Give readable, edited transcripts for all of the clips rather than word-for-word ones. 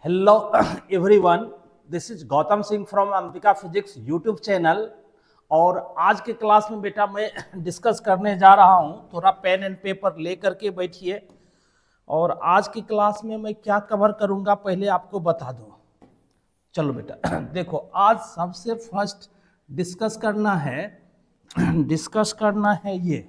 Hello everyone, this is Gautam Singh from Ambika physics YouTube channel. और आज के क्लास में बेटा मैं डिस्कस करने जा रहा हूं। थोड़ा पेन एंड पेपर लेकर के बैठिए। और आज की क्लास में मैं क्या कवर करूंगा पहले आपको बता दूं। चलो बेटा देखो, आज सबसे फर्स्ट डिस्कस करना है ये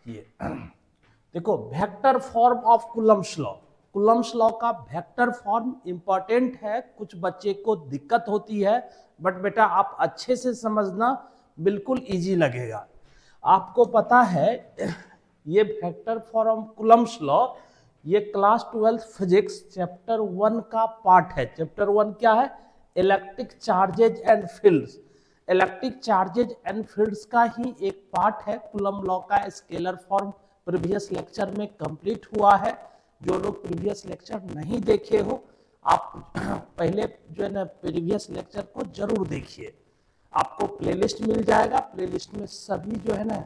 देखो, vector form of Coulomb's law. Coulomb's law का वेक्टर फॉर्म इंपॉर्टेंट है, कुछ बच्चे को दिक्कत होती है, बट बेटा आप अच्छे से समझना, बिल्कुल इजी लगेगा। आपको पता है ये वेक्टर फॉर्म कूलम्ब्स लॉ ये क्लास 12 फिजिक्स चैप्टर 1 का पार्ट है। चैप्टर 1 क्या है? Electric charges and fields. Electric charges and fields का ही एक पार्ट है कूलम्ब लॉ का। स्केलर फॉर्म प्रीवियस लेक्चर में कंप्लीट हुआ है। जो लोग प्रीवियस लेक्चर नहीं देखे हो, आप पहले जो है ना प्रीवियस लेक्चर को जरूर देखिए। आपको प्लेलिस्ट मिल जाएगा। प्लेलिस्ट में सभी जो है ना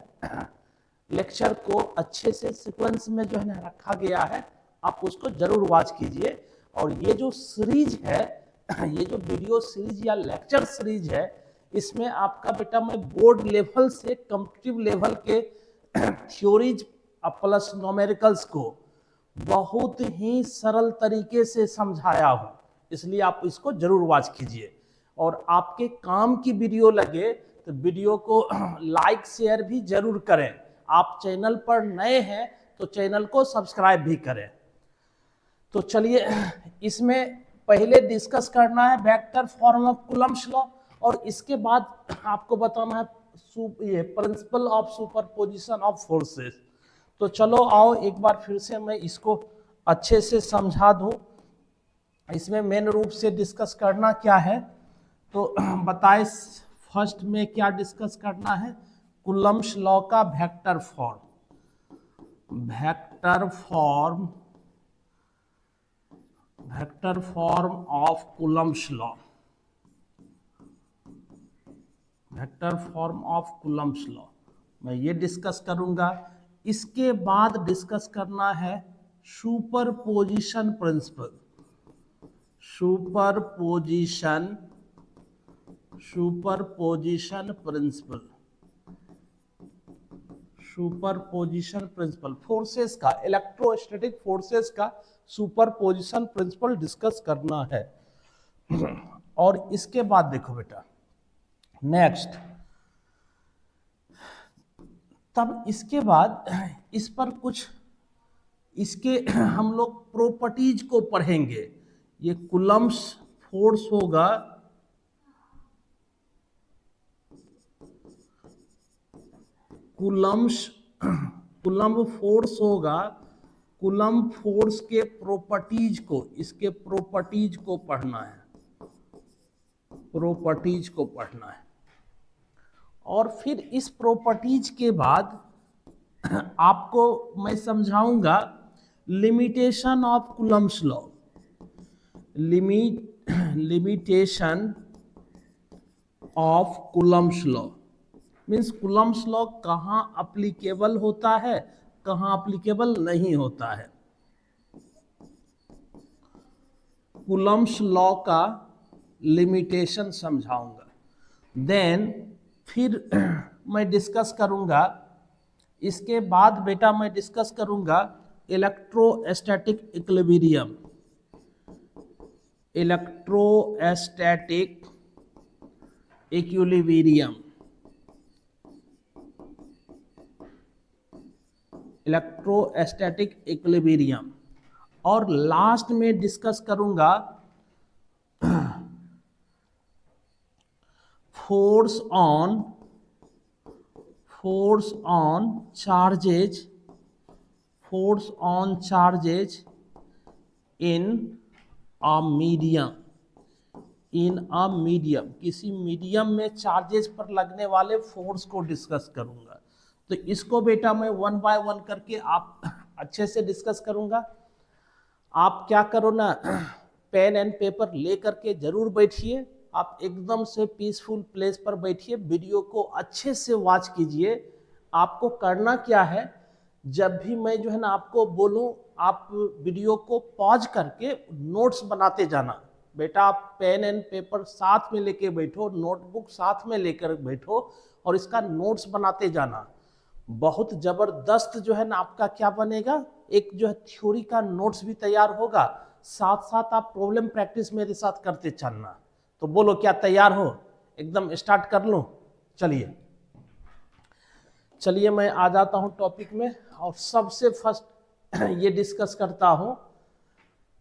लेक्चर को अच्छे से सीक्वेंस में जो है ना रखा गया है, आप उसको जरूर वॉच कीजिए। और ये जो सीरीज है, ये जो वीडियो सीरीज या लेक्चर सीरीज है, इसमें आपका बेटा मैं बोर्ड लेवल से कॉम्पिटिटिव लेवल के थ्योरीज प्लस न्यूमेरिकल्स को बहुत ही सरल तरीके से समझाया हूं, इसलिए आप इसको जरूर वॉच कीजिए। और आपके काम की वीडियो लगे तो वीडियो को लाइक शेयर भी जरूर करें। आप चैनल पर नए हैं तो चैनल को सब्सक्राइब भी करें। तो चलिए, इसमें पहले डिस्कस करना है vector form of Coulomb's law, और इसके बाद आपको बताना है ये principal of superposition of forces. तो चलो आओ एक बार फिर से मैं इसको अच्छे से समझा दूं। इसमें मेन रूप से डिस्कस करना क्या है, तो बताए फर्स्ट में क्या डिस्कस करना है? कूलम्ब्स लॉ का vector form of Coulomb's law. Vector form of Coulomb's law मैं ये डिस्कस करूंगा। इसके बाद डिस्कस करना है superposition principle. Superposition principle forces का, इलेक्ट्रोस्टैटिक फोर्सेस का सुपरपोजिशन प्रिंसिपल डिस्कस करना है। और इसके बाद देखो बेटा, नेक्स्ट तब इसके बाद इस पर कुछ इसके हम लोग प्रॉपर्टीज को पढ़ेंगे। ये कूलम्ब्स फोर्स होगा, कूलम्ब फोर्स होगा। कूलम्ब फोर्स के प्रॉपर्टीज को, इसके प्रॉपर्टीज को पढ़ना है। और फिर इस प्रॉपर्टीज के बाद आपको मैं समझाऊंगा limitation of Coulomb's law. Limitation of Coulomb's law means Coulomb's law कहाँ अप्लीकेबल होता है, कहाँ अप्लीकेबल नहीं होता है। कूलम्ब्स लॉ का लिमिटेशन समझाऊंगा। देन फिर मैं डिस्कस करूंगा, इसके बाद बेटा मैं डिस्कस करूंगा इलेक्ट्रोस्टैटिक इक्विलिब्रियम। Electrostatic equilibrium. और लास्ट में डिस्कस करूंगा force on charges in a medium. किसी मीडियम में चार्जेस पर लगने वाले फोर्स को डिस्कस करूंगा। तो इसको बेटा मैं 1 बाय 1 करके आप अच्छे से डिस्कस करूंगा। आप क्या करो ना, पेन एंड पेपर ले करके जरूर बैठिए। आप एकदम से पीसफुल प्लेस पर बैठिए, वीडियो को अच्छे से वॉच कीजिए। आपको करना क्या है, जब भी मैं जो है ना आपको बोलूं, आप वीडियो को पॉज करके नोट्स बनाते जाना। बेटा आप पेन एंड पेपर साथ में लेके बैठो, नोटबुक साथ में लेकर बैठो और इसका नोट्स बनाते जाना। बहुत जबरदस्त जो है ना आपका क्या बनेगा, एक जो है थ्योरी का नोट्स भी तैयार होगा, साथ साथ आप प्रॉब्लम प्रैक्टिस मेरे साथ करते चलना। तो बोलो क्या तैयार हो? एकदम स्टार्ट कर लो। चलिए मैं आ जाता हूं टॉपिक में और सबसे फर्स्ट ये डिस्कस करता हूं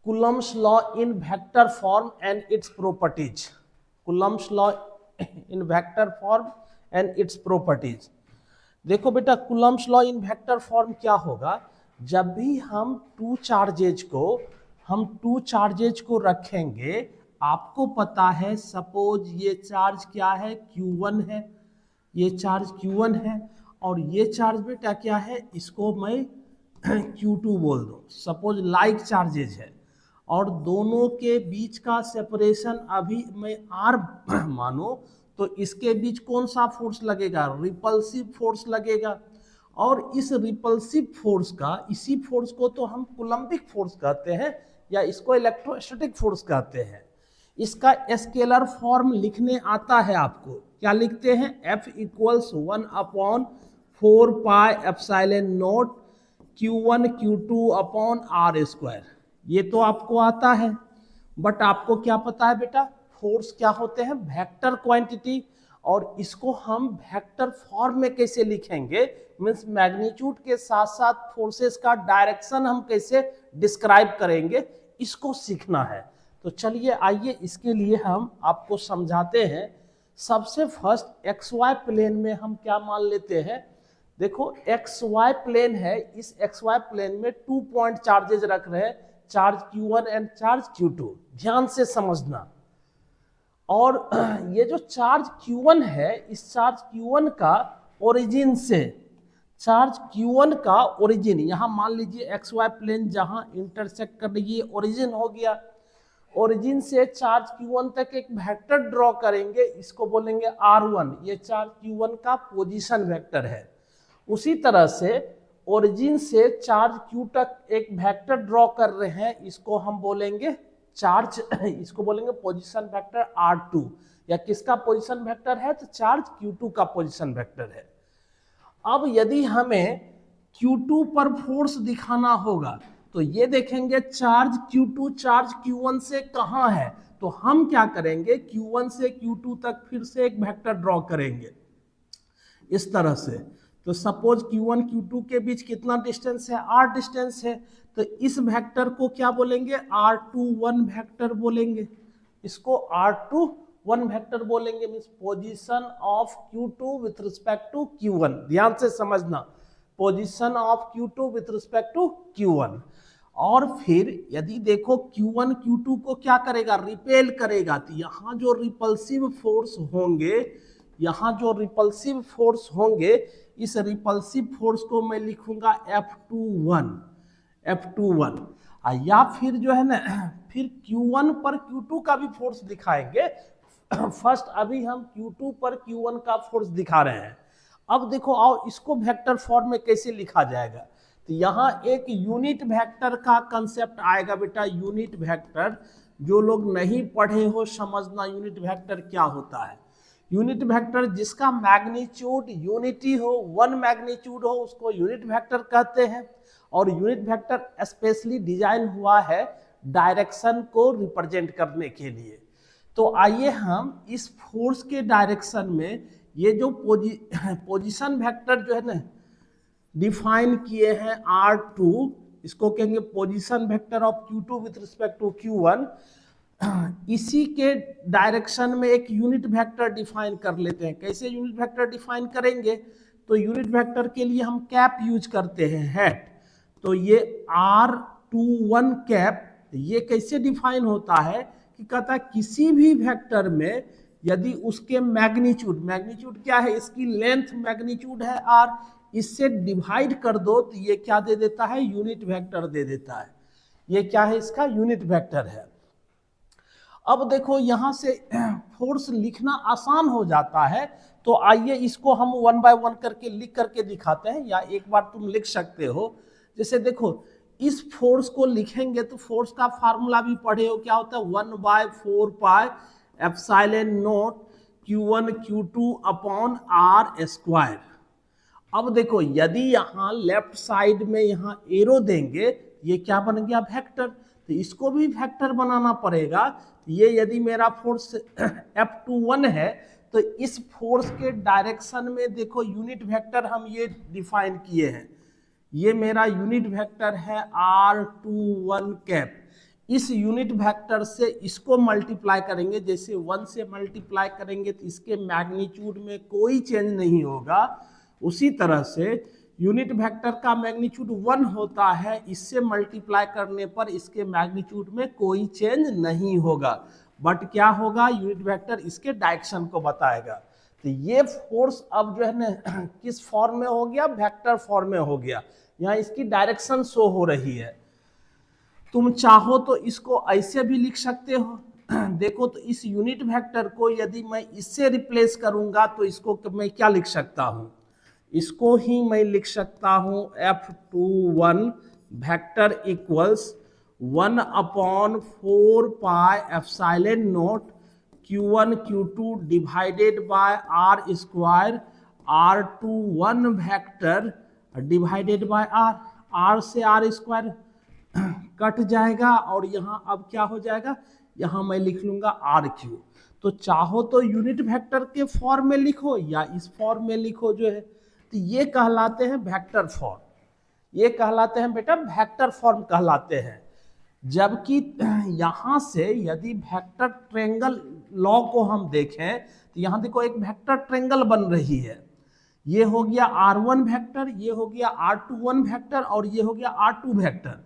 Coulomb's law in vector form and its properties. Coulomb's law in vector form and its properties. देखो बेटा, Coulomb's law in vector form क्या होगा, जब भी हम टू चार्जेज को रखेंगे, आपको पता है सपोज ये चार्ज क्या है, Q1 है, ये चार्ज Q1 है और ये चार्ज बेटा क्या है, इसको मैं Q2 बोल दूं। सपोज लाइक चार्जेज है और दोनों के बीच का सेपरेशन अभी मैं R मानो, तो इसके बीच कौन सा फोर्स लगेगा, रिपल्सिव फोर्स लगेगा। और इस रिपल्सिव फोर्स का, इसी फोर्स को तो हम कूलम्बिक फोर्स कहते हैं या इसको इलेक्ट्रोस्टैटिक फोर्स कहते हैं। इसका स्केलर फॉर्म लिखने आता है आपको, क्या लिखते हैं, F = 1/4πε0 Q1 Q2/R²। ये तो आपको आता है, बट आपको क्या पता है बेटा, फोर्स क्या होते हैं, वेक्टर क्वांटिटी। और इसको हम वेक्टर फॉर्म में कैसे लिखेंगे, मींस मैग्नीट्यूड के साथ साथ फोर्सेस का डायरेक्शन हम कैसे डिस्क्राइब करेंगे, इसको सीखना है। तो चलिए आइए इसके लिए हम आपको समझाते हैं। सबसे फर्स्ट XY प्लेन में हम क्या मान लेते हैं, देखो XY प्लेन है, इस XY प्लेन में 2 पॉइंट चार्जेज रख रहे हैं, charge Q1 and charge Q2। ध्यान से समझना। और ये जो चार्ज Q1 है, इस चार्ज Q1 का ओरिजिन से, चार्ज Q1 का ओरिजिन, यहां मान लीजिए XY प्लेन जहां इंटरसेक्ट कर रही है, ओरिजिन हो गया। ओरिजिन से चार्ज Q1 तक एक वेक्टर ड्रॉ करेंगे, इसको बोलेंगे R1। ये चार्ज Q1 का पोजीशन वेक्टर है। उसी तरह से ओरिजिन से चार्ज Q तक एक वेक्टर ड्रॉ कर रहे हैं, इसको हम बोलेंगे चार्ज, इसको बोलेंगे पोजीशन वेक्टर R2। या किसका पोजीशन वेक्टर है, तो चार्ज Q2 का पोजीशन वेक्टर है। अब यदि हमें Q2 पर फोर्स दिखाना होगा, तो ये देखेंगे चार्ज Q2 चार्ज Q1 से कहां है, तो हम क्या करेंगे, Q1 से Q2 तक फिर से एक वेक्टर ड्रॉ करेंगे इस तरह से। तो सपोज Q1 Q2 के बीच कितना डिस्टेंस है, R डिस्टेंस है, तो इस वेक्टर को क्या बोलेंगे, R21 वेक्टर बोलेंगे। इसको R21 वेक्टर बोलेंगे, means position of Q2 with respect to Q1। ध्यान से समझना, position of Q2 with respect to Q1। और फिर यदि देखो Q1 Q2 को क्या करेगा, रिपेल करेगा, तो यहां जो रिपल्सिव फोर्स होंगे, यहां जो रिपल्सिव फोर्स होंगे, इस रिपल्सिव फोर्स को मैं लिखूंगा F21। या फिर जो है ना, फिर Q1 पर Q2 का भी फोर्स दिखाएंगे। फर्स्ट अभी हम Q2 पर Q1 का फोर्स दिखा रहे हैं। अब देखो आओ, इसको वेक्टर फॉर्म में कैसे लिखा जाएगा, तो यहां एक यूनिट वेक्टर का कंसेप्ट आएगा बेटा। यूनिट वेक्टर, जो लोग नहीं पढ़े हो समझना, यूनिट वेक्टर क्या होता है। यूनिट वेक्टर जिसका मैग्नीट्यूड यूनिटी हो, वन मैग्नीट्यूड हो, उसको यूनिट वेक्टर कहते हैं। और यूनिट वेक्टर स्पेशली डिजाइन हुआ है डायरेक्शन को रिप्रेजेंट करने के लिए। तो आइए हम इस फोर्स के डायरेक्शन में ये जो पोजीशन वेक्टर जो है ना डिफाइन किए हैं R2, इसको कहेंगे position vector of Q2 with respect to Q1। इसी के डायरेक्शन में एक यूनिट वेक्टर डिफाइन कर लेते हैं। कैसे यूनिट वेक्टर डिफाइन करेंगे, तो यूनिट वेक्टर के लिए हम कैप यूज करते हैं, हैट। तो ये R21 कैप, ये कैसे डिफाइन होता है कि कहता है किसी भी वेक्टर में यदि उसके मैग्नीट्यूड क्या है, इसकी लेंथ मैग्नीट्यूड है R, इससे डिवाइड कर दो तो ये क्या दे देता है, यूनिट वेक्टर दे देता है। ये क्या है, इसका यूनिट वेक्टर है। अब देखो यहाँ से फोर्स लिखना आसान हो जाता है, तो आइए इसको हम वन बाय वन करके लिख करके दिखाते हैं, या एक बार तुम लिख सकते हो। जैसे देखो इस फोर्स को लिखेंगे तो फोर्स का फार्मूला भी पढ़े हो, क्या होता है 1/4 pi epsilon naught Q1 Q2 upon R square. अब देखो यदि यहाँ लेफ्ट साइड में यहाँ एरो देंगे, ये क्या बन गया वेक्टर, तो इसको भी वेक्टर बनाना पड़ेगा। ये यदि मेरा फोर्स F21 है तो इस फोर्स के डायरेक्शन में देखो यूनिट वेक्टर हम ये डिफाइन किए हैं, ये मेरा यूनिट वेक्टर है R21 कैप। इस यूनिट वेक्टर से इसको मल्टीप्लाई करेंगे, जैसे 1 से मल्टीप्लाई करेंगे तो इसके मैग्नीट्यूड में कोई चेंज नहीं होगा, उसी तरह से यूनिट वेक्टर का मैग्नीट्यूड 1 होता है, इससे मल्टीप्लाई करने पर इसके मैग्नीट्यूड में कोई चेंज नहीं होगा, बट क्या होगा यूनिट वेक्टर इसके डायरेक्शन को बताएगा। तो ये फोर्स अब जो है ना किस फॉर्म में हो गया, वेक्टर फॉर्म में हो गया, यहाँ इसकी डायरेक्शन शो हो रही है। तुम चाहो तो इसको ऐसे भी लिख सकते हो, देखो तो इस यूनिट वेक्टर को यदि मैं इससे रिप्लेस करूंगा तो इसको मैं क्या लिख सकता हूं, इसको ही मैं लिख सकता हूं F21 vector equals 1/4 pi epsilon naught Q1 Q2 divided by R square R21 vector divided by R से R स्क्वायर कट जाएगा, और यहाँ अब क्या हो जाएगा, यहाँ मैं लिख लूंगा RQ। तो चाहो तो यूनिट वेक्टर के फॉर्म में लिखो या इस फॉर्म में लिखो जो है, तो ये कहलाते हैं वेक्टर फॉर्म, ये कहलाते हैं बेटा वेक्टर फॉर्म कहलाते हैं। जबकि यहाँ से यदि वेक्टर ट्रायंगल लॉ को हम देखें तो यहाँ देखो एक वेक्टर ट्रायंगल बन रही है, ये हो गया R1 वेक्टर, ये हो गया R21 वेक्टर, और ये हो गया R2 वेक्टर।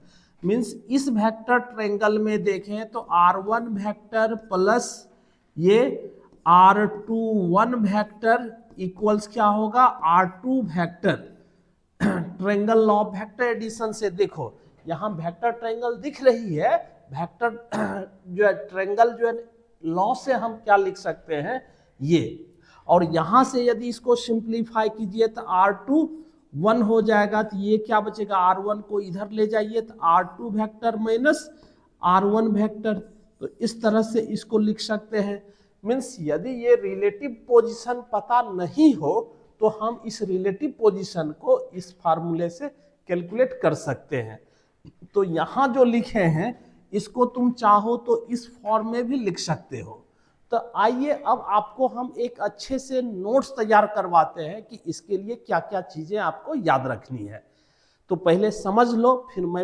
मीन्स इस वेक्टर ट्रायंगल में देखें तो R1 वेक्टर प्लस ये R21 वेक्टर इक्वल्स क्या होगा R2 vector. Triangle law vector addition से देखो यहाँ वेक्टर ट्रायंगल दिख रही है, वेक्टर जो है ट्रायंगल जो है लॉ से हम क्या लिख सकते हैं ये, और यहाँ से यदि इसको सिंप्लीफाई कीजिए तो R2 1 हो जाएगा, तो ये क्या बचेगा R1 को इधर ले जाइए तो R2 vector minus R1 vector, तो इस तरह से इसको लिख सकते हैं। मीन्स यदि ये रिलेटिव पोजीशन पता नहीं हो तो हम इस रिलेटिव पोजीशन को इस फार्मूले से कैलकुलेट कर सकते हैं। तो यहाँ जो लिखे हैं इसको तुम चाहो तो इस फॉर्म में भी लिख सकते हो। तो आइए अब आपको हम एक अच्छे से नोट्स तैयार करवाते हैं कि इसके लिए क्या क्या चीजें आपको याद रखनी है। तो पहले समझ लो, फिर मैं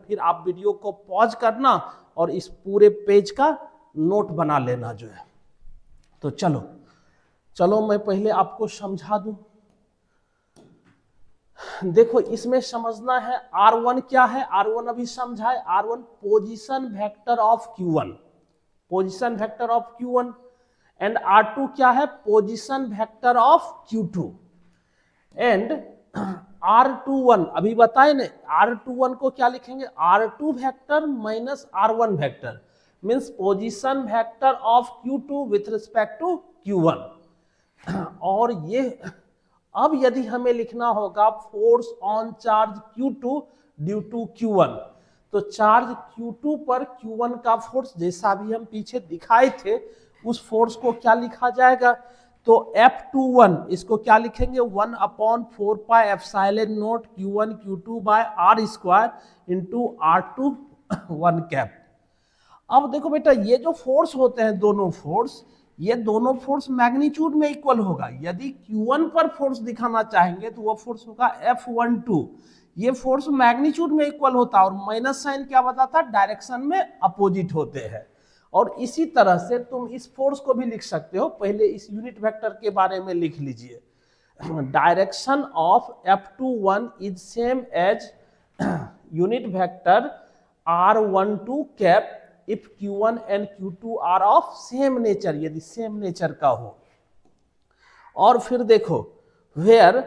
फिर आप वीडियो को पॉज करना और इस पूरे पेज का नोट बना लेना जो है। तो चलो मैं पहले आपको समझा दूं। देखो इसमें समझना है R1 क्या है, R1 अभी समझा है, R1 position vector of Q1, position vector of Q1, and R2 क्या है, position vector of Q2, and R21 अभी बताए ना, R21 को क्या लिखेंगे R2 vector minus R1 vector, means position vector of Q2 with respect to Q1। और ये अब यदि हमें लिखना होगा force on charge Q2 due to Q1, तो चार्ज Q2 पर Q1 का फोर्स जैसा भी हम पीछे दिखाए थे उस फोर्स को क्या लिखा जाएगा, तो F21 इसको क्या लिखेंगे 1/4 pi epsilon naught Q1 Q2 by R square into R21 cap. अब देखो बेटा ये जो फोर्स होते हैं दोनों फोर्स, ये दोनों फोर्स मैग्नीट्यूड में इक्वल होगा। यदि Q1 पर फोर्स दिखाना चाहेंगे तो वो फोर्स होगा F12, ये फोर्स मैग्नीट्यूड में इक्वल होता है, और माइनस साइन क्या बताता है डायरेक्शन में अपोजिट होते हैं। और इसी तरह से तुम इस फोर्स को भी लिख सकते हो, पहले इस यूनिट वेक्टर के बारे में लिख लीजिए, direction of F21 is same as unit vector R12 cap if Q1 and Q2 are of same nature, यदि सेम नेचर का हो। और फिर देखो where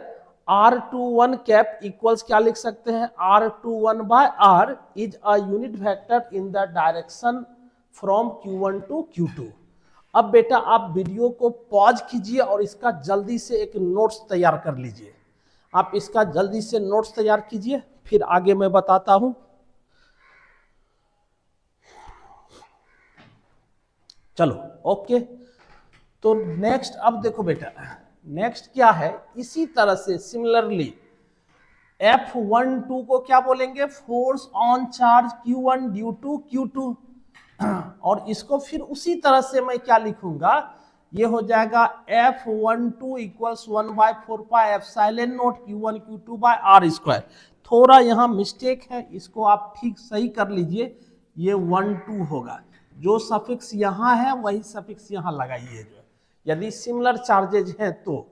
R21 कैप इक्वल्स क्या लिख सकते हैं R21 by R is a unit vector in the direction from Q1 to Q2। अब बेटा आप वीडियो को पॉज कीजिए और इसका जल्दी से एक नोट्स तैयार कर लीजिए। आप इसका जल्दी से नोट्स तैयार कीजिए, फिर आगे मैं बताता हूं। चलो ओके। तो नेक्स्ट अब देखो बेटा, नेक्स्ट क्या है, इसी तरह से सिमिलरली F12 को क्या बोलेंगे, force on charge Q1 due to Q2। और इसको फिर उसी तरह से मैं क्या लिखूंगा, ये हो जाएगा F12 equals 1/4 pi epsilon naught Q1 Q2 by R square. थोड़ा यहाँ मिस्टेक है, इसको आप ठीक सही कर लीजिए, ये 1-2 होगा, जो सफिक्स यहाँ है वही सफिक्स यहाँ लगाइए। जो यदि सिमिलर चार्जेज हैं तो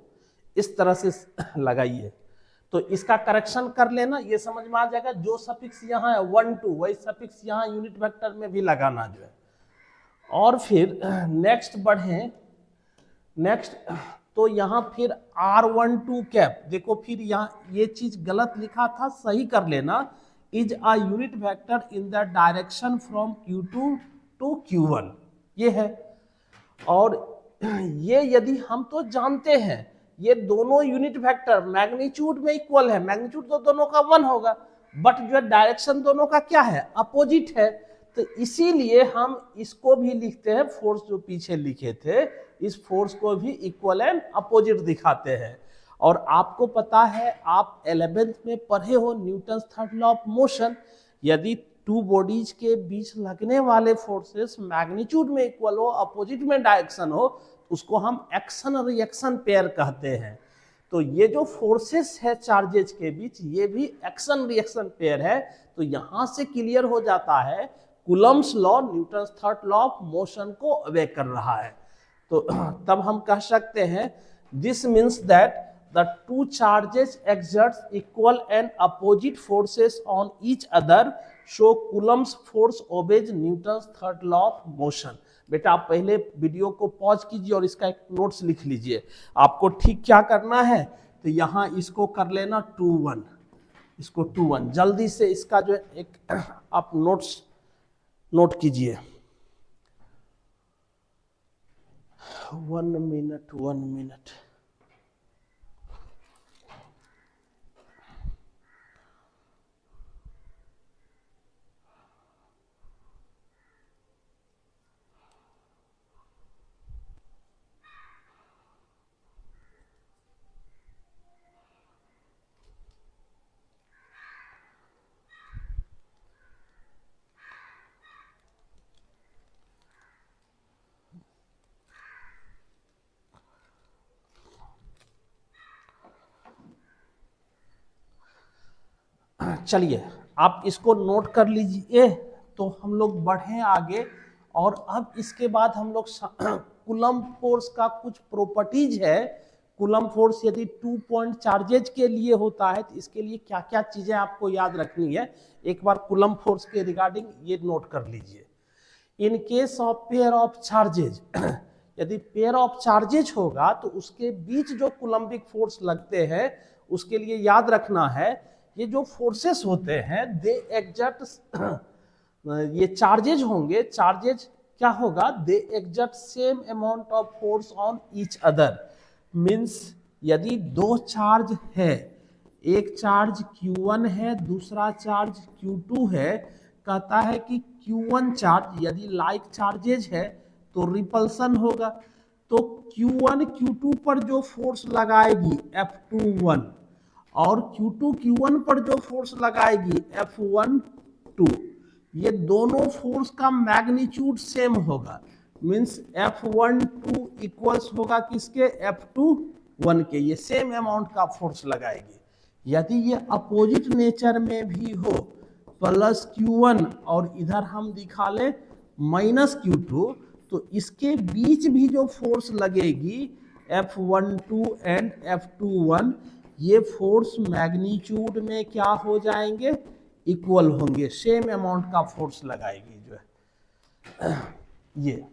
इस तरह से लगाइए, तो इसका करेक्शन कर लेना, ये समझ में आ जाएगा। जो सफिक्स यहाँ है 1-2 वही सफिक्स यहाँ यूनिट वेक्टर में भी लगाना जो है। और फिर नेक्स्ट बढ़े, नेक्स्ट तो यहाँ फिर R12 कैप, देखो फिर यहाँ ये चीज गलत लिखा था, सही कर लेना। Is a unit vector in the direction from Q2 to Q1, ये है। और ये यदि हम तो जानते हैं ये दोनों यूनिट वेक्टर मैग्नीट्यूड में इक्वल है, मैग्नीट्यूड तो दोनों का 1 होगा, बट जो डायरेक्शन दोनों का क्या है, अपोजिट है। तो इसीलिए हम इसको भी लिखते हैं, फोर्स जो पीछे लिखे थे इस फोर्स को भी इक्वल एंड अपोजिट दिखाते हैं। और आपको पता है, आप 11th में पढ़े हो Newton's third law of motion, यदि टू बॉडीज के बीच लगने वाले फोर्सेस मैग्नीट्यूड में इक्वल हो, अपोजिट में डायरेक्शन हो, उसको हम एक्शन रिएक्शन पेयर कहते हैं। तो ये जो फोर्सेस है चार्जेज के बीच, ये भी एक्शन रिएक्शन पेयर है। तो यहां से क्लियर हो जाता है Coulomb's law Newton's third law of motion को ओबे कर रहा है। तो तब हम कह सकते हैं this means that the two charges exerts equal and opposite forces on each other, so Coulomb's force obeys Newton's third law of motion। बेटा आप पहले वीडियो को पॉज कीजिए और इसका एक नोट्स लिख लीजिए। आपको ठीक क्या करना है, तो यहाँ इसको कर लेना 2-1, इसको 2-1 जल्दी से इसका जो एक आप नोट्स नोट कीजिए। 1 मिनट। चलिए आप इसको नोट कर लीजिए। तो हम लोग बढ़े आगे, और अब इसके बाद हम लोग कूलम्ब फोर्स का कुछ प्रॉपर्टीज है। कूलम्ब फोर्स यदि 2 पॉइंट चार्जेज के लिए होता है तो इसके लिए क्या क्या चीजें आपको याद रखनी है, एक बार कूलम्ब फोर्स के रिगार्डिंग ये नोट कर लीजिए। In case of pair of charges, यदि पेयर ऑफ चार्जेज होगा तो उसके बीच जो कूलम्बिक फोर्स लगते हैं, उसके लिए याद रखना है ये जो फोर्सेस होते हैं दे एग्जर्ट, ये चार्जेज होंगे, चार्जेज क्या होगा, they exert same amount of force on each other. Means यदि दो चार्ज है, एक चार्ज Q1 है, दूसरा चार्ज Q2 है, कहता है कि Q1 चार्ज यदि लाइक चार्जेज है तो रिपल्सन होगा। तो Q1 Q2 पर जो फोर्स लगाएगी F21, और Q2 Q1 पर जो फोर्स लगाएगी F12, ये दोनों फोर्स का मैग्नीट्यूड सेम होगा। मीन्स F12 इक्वल्स होगा किसके, F21 के, ये सेम अमाउंट का फोर्स लगाएगी। यदि ये अपोजिट नेचर में भी हो, प्लस Q1 और इधर हम दिखा ले माइनस Q2, तो इसके बीच भी जो फोर्स लगेगी F12 एंड F21, ये फोर्स मैग्नीट्यूड में क्या हो जाएंगे, इक्वल होंगे, सेम अमाउंट का फोर्स लगाएगी जो है ये।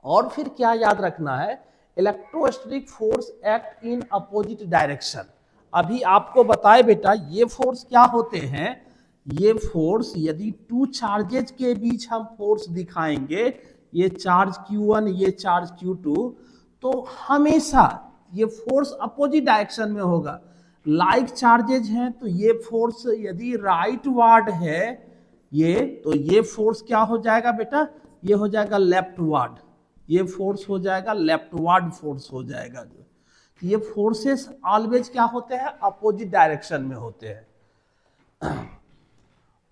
और फिर क्या याद रखना है, electrostatic force act in opposite direction. अभी आपको बताए बेटा ये फोर्स क्या होते हैं, ये फोर्स यदि टू चार्जेज के बीच हम फोर्स दिखाएंगे, ये चार्ज Q1 ये चार्ज Q2, तो हमेशा ये फोर्स अपोजिट डायरेक्शन में होगा। लाइक चार्जेज हैं तो ये फोर्स यदि राइट वार्ड है ये, तो ये फोर्स क्या हो जाएगा बेटा, ये हो जाएगा लेफ्ट वार्ड, ये फोर्स हो जाएगा लेफ्ट वार्ड फोर्स हो जाएगा। जो ये फोर्सेस ऑलवेज क्या होते हैं, अपोजिट डायरेक्शन में होते हैं।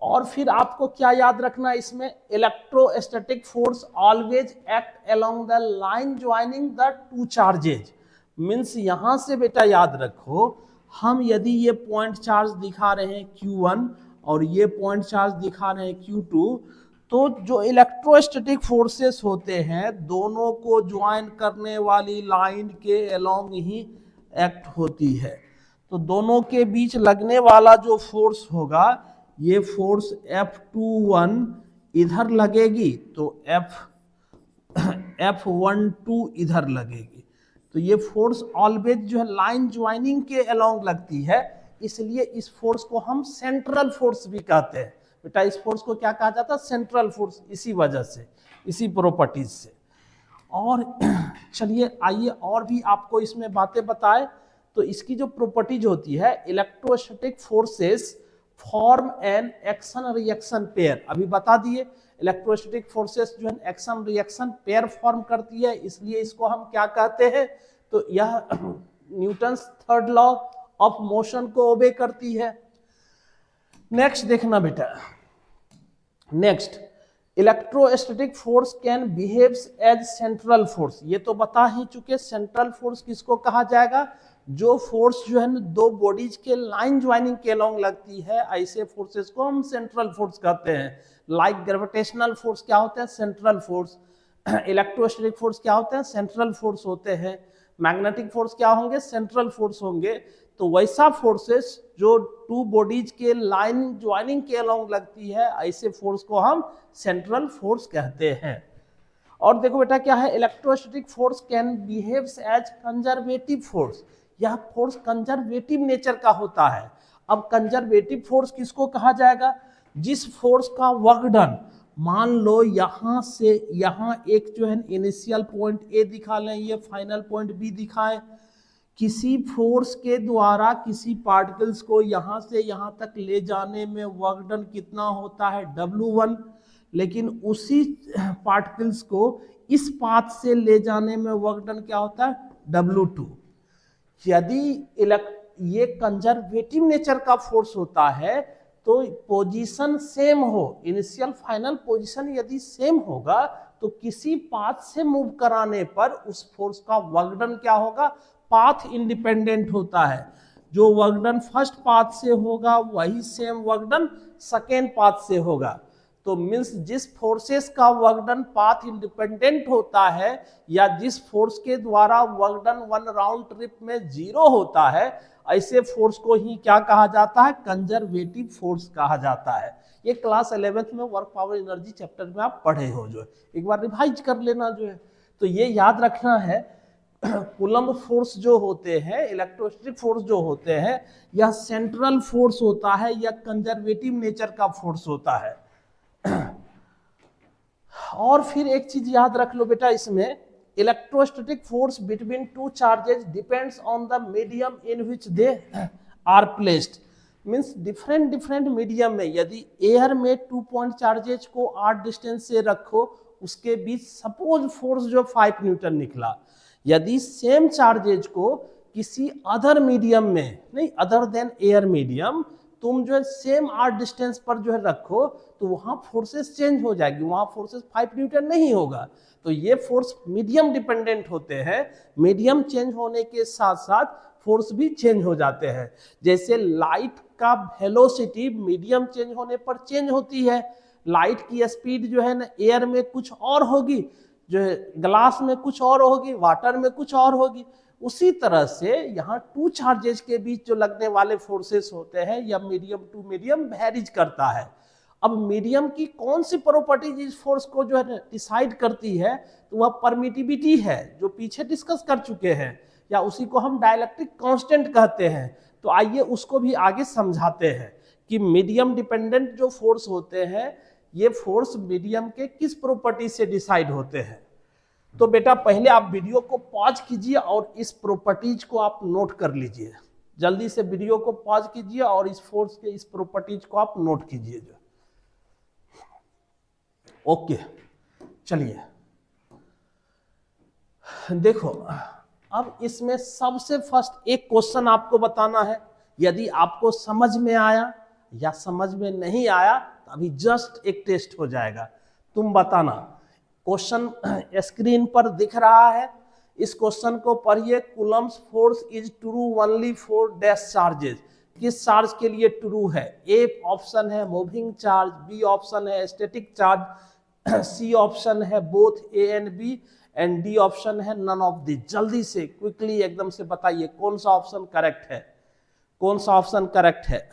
और फिर आपको क्या याद रखना इसमें, electrostatic force always act along the line joining the two charges. Means यहां से बेटा याद रखो, हम यदि ये पॉइंट चार्ज दिखा रहे हैं Q1 और ये पॉइंट चार्ज दिखा रहे हैं Q2, तो जो इलेक्ट्रोस्टैटिक फोर्सेस होते हैं दोनों को ज्वाइन करने वाली लाइन के अलोंग ही एक्ट होती है। तो दोनों के बीच लगने वाला जो फोर्स होगा, ये फोर्स F21 इधर लगेगी तो F12 इधर लगेगी। तो ये फोर्स ऑलवेज जो है लाइन ज्वाइनिंग के अलोंग लगती है, इसलिए इस फोर्स को हम सेंट्रल फोर्स भी कहते हैं। बेटा इस फोर्स को क्या कहा जाता है, सेंट्रल फोर्स, इसी वजह से, इसी प्रॉपर्टीज से। और चलिए आइए और भी आपको इसमें बातें बताएं। तो इसकी जो प्रॉपर्टीज होती है, electrostatic forces form an action reaction pair, अभी बता दिए इलेक्ट्रोस्टैटिक फोर्सेस जो है एक्शन रिएक्शन पेयर फॉर्म करती है, इसलिए इसको हम क्या कहते हैं, तो यह Newton's third law of motion को ओबे करती है। नेक्स्ट देखना बेटा, next electrostatic force can behaves as central force. ये तो बता ही चुके, सेंट्रल फोर्स किसको कहा जाएगा, जो फोर्स जो है ना दो बॉडीज के लाइन ज्वाइनिंग के अलोंग लगती है, ऐसे फोर्सेस को हम सेंट्रल फोर्स कहते हैं। लाइक ग्रेविटेशनल फोर्स क्या होते हैं, सेंट्रल फोर्स। इलेक्ट्रोस्टैटिक फोर्स क्या होते हैं, सेंट्रल फोर्स होते हैं। मैग्नेटिक फोर्स क्या होंगे, सेंट्रल फोर्स होंगे। तो वैसा फोर्सेस जो टू बॉडीज के लाइन ज्वाइनिंग के अलोंग लगती है, ऐसे फोर्स को हम सेंट्रल फोर्स कहते हैं। और देखो बेटा क्या है, electrostatic force can behaves as conservative force. यह फोर्स कंजर्वेटिव नेचर का होता है। अब कंजर्वेटिव फोर्स किसको कहा जाएगा, जिस फोर्स का वर्क डन, मान लो यहां से यहां एक जो है इनिशियल पॉइंट ए दिखा लें, ये फाइनल पॉइंट बी दिखाएं, किसी फोर्स के द्वारा किसी पार्टिकल्स को यहां से यहां तक ले जाने में वर्क डन कितना होता है, W1, लेकिन उसी पार्टिकल्स को इस पाथ से ले जाने में वर्क डन क्या होता है, W2। यदि ये कंजर्वेटिव नेचर का फोर्स होता है तो पोजीशन सेम हो, इनिशियल फाइनल पोजीशन यदि सेम होगा, तो किसी पाथ से मूव कराने पर उस फोर्स का वर्क डन क्या होगा, पाथ इंडिपेंडेंट होता है। जो वर्क डन फर्स्ट पाथ से होगा वही same work done second path से होगा। तो मीन्स जिस फोर्सेस का वर्क डन पाथ इंडिपेंडेंट होता है, या जिस फोर्स के द्वारा work done one round trip में 0 होता है, ऐसे फोर्स को ही क्या कहा जाता है, कंजर्वेटिव फोर्स कहा जाता है। ये क्लास 11th में वर्क पावर एनर्जी चैप्टर में आप पढ़े हो, जो है एक बार रिवाइज कर लेना जो है। तो ये याद रखना है, कूलम्ब फोर्स जो होते हैं, इलेक्ट्रोस्टैटिक फोर्स जो होते हैं, यह सेंट्रल फोर्स होता है या कंजर्वेटिव नेचर का फोर्स होता है। और फिर एक चीज याद रख लो बेटा इसमें, electrostatic force between two charges depends on the medium in which they are placed. Means different medium में, यदि एयर में 2 पॉइंट चार्जेज को 8 डिस्टेंस से रखो, उसके बीच सपोज फोर्स जो 5 न्यूटन निकला, यदि सेम चार्जेज को किसी अदर मीडियम में, नहीं अदर देन एयर मीडियम, तुम जो है सेम 8 डिस्टेंस पर जो है रखो, तो वहां फोर्सेस चेंज हो जाएगी, वहां फोर्सेस 5 न्यूटन नहीं होगा। तो ये फोर्स मीडियम डिपेंडेंट होते हैं, मीडियम चेंज होने के साथ साथ फोर्स भी चेंज हो जाते हैं। जैसे लाइट का वेलोसिटी मीडियम चेंज होने पर चेंज होती है, लाइट की स्पीड जो है ना एयर में कुछ और होगी, जो है ग्लास में कुछ और होगी, वाटर में कुछ और होगी। उसी तरह से यहाँ 2 चार्जेस के बीच जो लगने वाले फोर्सेस होते हैं, या मीडियम टू मीडियम वेरीज करता है। अब मीडियम की कौन सी प्रॉपर्टीज इस फोर्स को जो है डिसाइड करती है, तो वह परमिटिविटी है, जो पीछे डिस्कस कर चुके हैं, या उसी को हम डाइलेक्ट्रिक कांस्टेंट कहते हैं। तो आइए उसको भी आगे समझाते हैं कि मीडियम डिपेंडेंट जो फोर्स होते हैं ये फोर्स मीडियम के किस प्रॉपर्टी से डिसाइड होते हैं। तो बेटा पहले आप वीडियो को पॉज कीजिए और इस प्रॉपर्टीज को आप नोट कर लीजिए। जल्दी से वीडियो को पॉज कीजिए और इस फोर्स के इस प्रॉपर्टीज को आप नोट कीजिए जो। ओके चलिए देखो, अब इसमें सबसे फर्स्ट एक क्वेश्चन आपको बताना है। यदि आपको समझ में आया या समझ में नहीं आया तो अभी जस्ट एक टेस्ट हो जाएगा, तुम बताना। क्वेश्चन स्क्रीन पर दिख रहा है, इस क्वेश्चन को पढ़िए। Coulomb's force is true only for dash charges. किस चार्ज के लिए ट्रू है? ए ऑप्शन है मूविंग चार्ज, बी ऑप्शन है स्टैटिक चार्ज, सी ऑप्शन है both A and B, and D option है नन ऑफ दी। जल्दी से क्विकली एकदम से बताइए कौन सा ऑप्शन करेक्ट है, कौन सा ऑप्शन करेक्ट है।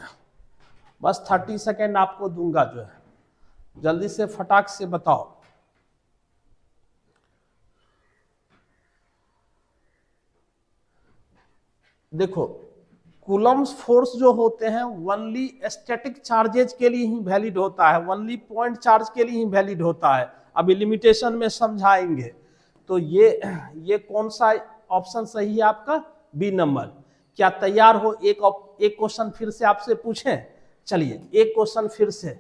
बस 30 सेकेंड आपको दूंगा जो है, जल्दी से फटाक से बताओ। देखो कूलम्स फोर्स जो होते हैं ओनली स्टैटिक चार्जेज के लिए ही वैलिड होता है, ओनली पॉइंट चार्ज के लिए ही वैलिड होता है। अभी लिमिटेशन में समझाएंगे। तो ये कौन सा ऑप्शन सही है आपका? B number. क्या तैयार हो? एक क्वेश्चन फिर से आपसे पूछें। चलिए एक क्वेश्चन फिर से,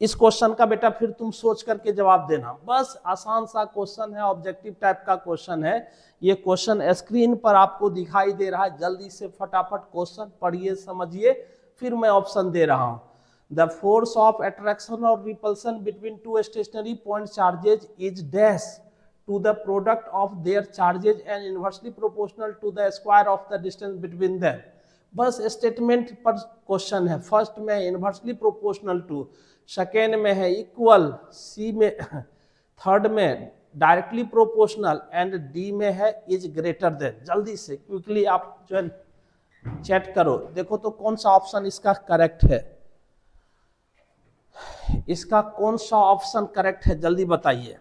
इस क्वेश्चन का बेटा फिर तुम सोच करके जवाब देना। बस आसान सा क्वेश्चन है, ऑब्जेक्टिव टाइप का क्वेश्चन है। ये क्वेश्चन स्क्रीन पर आपको दिखाई दे रहा है, जल्दी से फटाफट क्वेश्चन पढ़िए समझिए, फिर मैं ऑप्शन दे रहा हूं। द फोर्स ऑफ अट्रैक्शन और repulsion between two stationary point charges is dash to the product of their charges and inversely proportional to the square of the distance between them। बस statement पर question है। First में inversely proportional to, second में है equal, सी में, third में directly proportional, and D में है इज ग्रेटर देन। जल्दी से क्विकली आप जो है चैट करो, देखो तो कौन सा ऑप्शन इसका करेक्ट है, इसका कौन सा ऑप्शन करेक्ट है, जल्दी बताइए।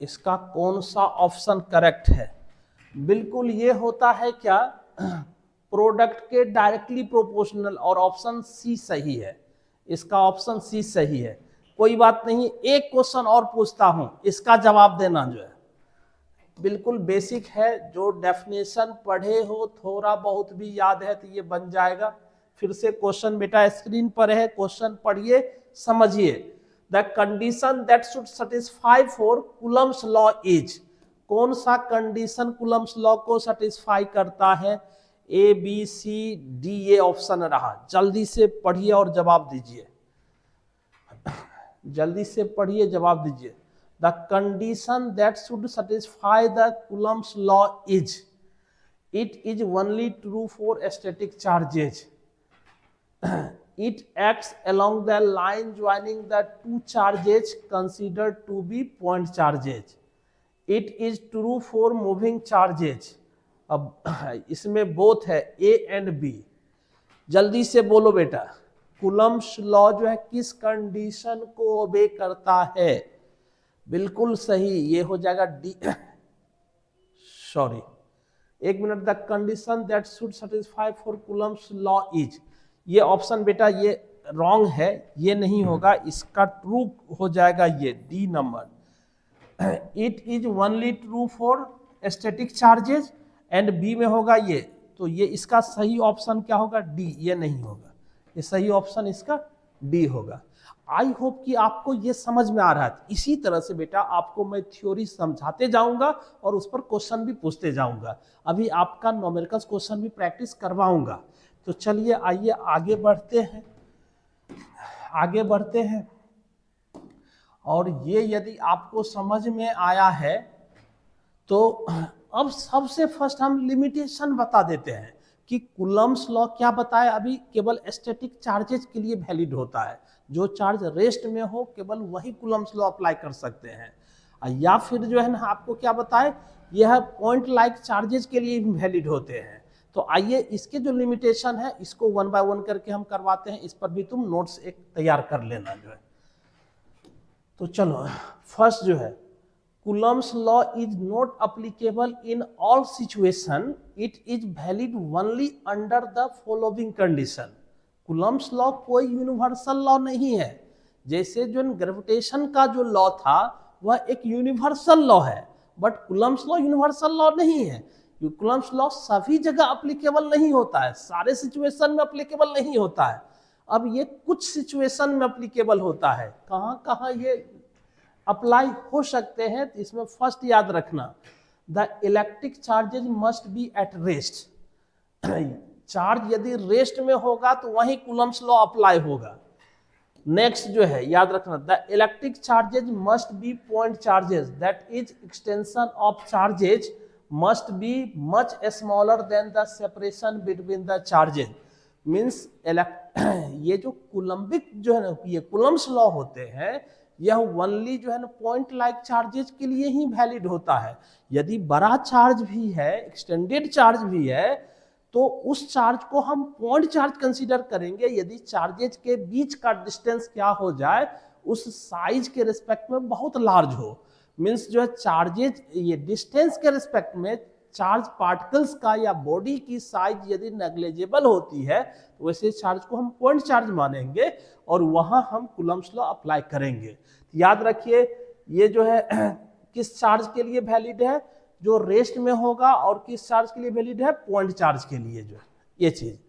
इसका कौन सा ऑप्शन करेक्ट है? बिल्कुल ये होता है क्या, प्रोडक्ट के डायरेक्टली प्रोपोर्शनल, और ऑप्शन सी सही है। इसका ऑप्शन सी सही है। कोई बात नहीं, एक क्वेश्चन और पूछता हूं, इसका जवाब देना जो है बिल्कुल बेसिक है। जो डेफिनेशन पढ़े हो, थोड़ा बहुत भी याद है तो ये बन जाएगा। फिर से क्वेश्चन बेटा स्क्रीन पर है, क्वेश्चन पढ़िए समझिए। The condition that should satisfy for Coulomb's law is, कौन सा कंडीशन Coulomb's law को सेटिस्फाई करता है? ए बी सी डी, ये ऑप्शन रहा। जल्दी से पढ़िए और जवाब दीजिए, जल्दी से पढ़िए जवाब दीजिए। The condition that should satisfy the Coulomb's law is, it is only true for static charges। It acts along the line joining the two charges considered to be point charges। It is true for moving charges। अब इसमें both है ए and B. जल्दी से बोलो बेटा, Coulomb's law जो है किस कंडीशन को ओबे करता है? बिल्कुल सही, ये हो जाएगा डी। सॉरी, एक minute. The condition that should satisfy for Coulomb's law is, ये ऑप्शन बेटा ये रॉन्ग है, ये नहीं होगा। इसका ट्रू हो जाएगा ये D number. It is only true for static charges, and B में होगा ये। तो ये इसका सही ऑप्शन क्या होगा? डी, ये नहीं होगा। ये सही ऑप्शन इसका डी होगा। आई होप कि आपको ये समझ में आ रहा है। इसी तरह से बेटा आपको मैं थ्योरी समझाते जाऊंगा और उस पर क्वेश्चन भी पूछते जाऊंगा। अभी आपका न्यूमेरिकल क्वेश्चन भी प्रैक्टिस करवाऊंगा। तो चलिए आइए आगे बढ़ते हैं, आगे बढ़ते हैं। और ये यदि आपको समझ में आया है तो अब सबसे फर्स्ट हम लिमिटेशन बता देते हैं कि कूलम्स लॉ क्या बताया। अभी केवल स्टैटिक चार्जेस के लिए वैलिड होता है। जो चार्ज रेस्ट में हो केवल वही कूलम्स लॉ अप्लाई कर सकते हैं। या फिर जो है ना आपको क्या बताए, यह पॉइंट लाइक चार्जेस के लिए भी वैलिड होते हैं। तो आइए इसके जो लिमिटेशन है इसको वन बाय वन करके हम करवाते हैं। इस पर भी तुम नोट्स एक तैयार कर लेना जो है। तो चलो फर्स्ट जो है, Coulomb's law is not applicable in all situation. It is valid only under the following condition. Coulomb's law कोई यूनिवर्सल लॉ नहीं है। जैसे जो ग्रेविटेशन का जो लॉ था वह एक यूनिवर्सल लॉ है, but Coulomb's law universal law नहीं है। Coulomb's लॉ सभी जगह अप्लीकेबल नहीं होता है, सारे सिचुएशन में अप्लीकेबल नहीं होता है। अब ये कुछ सिचुएशन में अप्लीकेबल होता है। कहाँ कहाँ ये अप्लाई हो सकते हैं, तो इसमें फर्स्ट याद रखना, the electric charges must be at rest. Charge यदि रेस्ट में होगा तो वही Coulomb's लॉ अप्लाई होगा। नेक्स्ट जो है याद रखना, the electric charges must be point charges, that is extension of charges must be much smaller than the separation between the charges. Means ये जो कुलम्बिक जो है ना, ये Coulomb's लॉ होते हैं, यह ओनली जो है ना पॉइंट लाइक चार्जेज के लिए ही वैलिड होता है। यदि बड़ा चार्ज भी है, एक्सटेंडेड चार्ज भी है, तो उस चार्ज को हम पॉइंट चार्ज कंसीडर करेंगे यदि चार्जेज के बीच का डिस्टेंस क्या हो जाए, उस साइज के रिस्पेक्ट में बहुत लार्ज हो। मीन्स जो है चार्जेज ये डिस्टेंस के रिस्पेक्ट में चार्ज पार्टिकल्स का या बॉडी की साइज यदि नेग्लिजिबल होती है, तो वैसे चार्ज को हम पॉइंट चार्ज मानेंगे और वहां हम Coulomb's लॉ अप्लाई करेंगे। याद रखिए ये जो है किस चार्ज के लिए वैलिड है, जो रेस्ट में होगा, और किस चार्ज के लिए वैलिड है, पॉइंट चार्ज के लिए जो है ये चीज।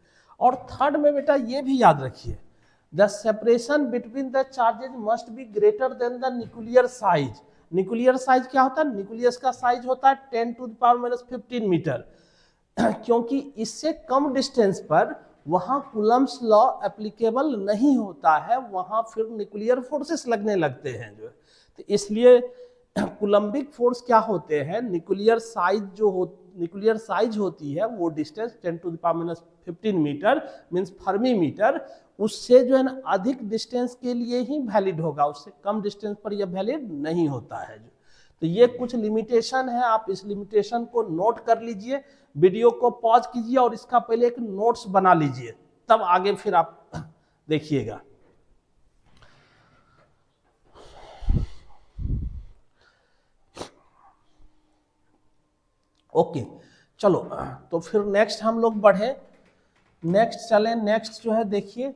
और थर्ड में बेटा ये भी याद रखिए, the separation between the charges must be greater than the nuclear size. Nuclear size क्या होता है, न्यूक्लियस का साइज होता है 10⁻⁻15 मीटर। क्योंकि इससे कम डिस्टेंस पर वहां Coulomb's लॉ एप्लीकेबल नहीं होता है, वहां फिर न्यूक्लियर फोर्सेस लगने लगते हैं जो है। तो इसलिए कुलम्बिक फोर्स क्या होते हैं, न्यूक्लियर साइज होती है वो distance 10⁻⁻15 metre means fermi metre, उससे जो है ना अधिक डिस्टेंस के लिए ही वैलिड होगा, उससे कम डिस्टेंस पर यह वैलिड नहीं होता है। तो ये कुछ लिमिटेशन है, आप इस लिमिटेशन को नोट कर लीजिए, वीडियो को पॉज कीजिए और इसका पहले एक नोट्स बना लीजिए, तब आगे फिर आप देखिएगा। ओके चलो, तो फिर नेक्स्ट हम लोग बढ़े, नेक्स्ट चलें। नेक्स्ट जो है देखिए,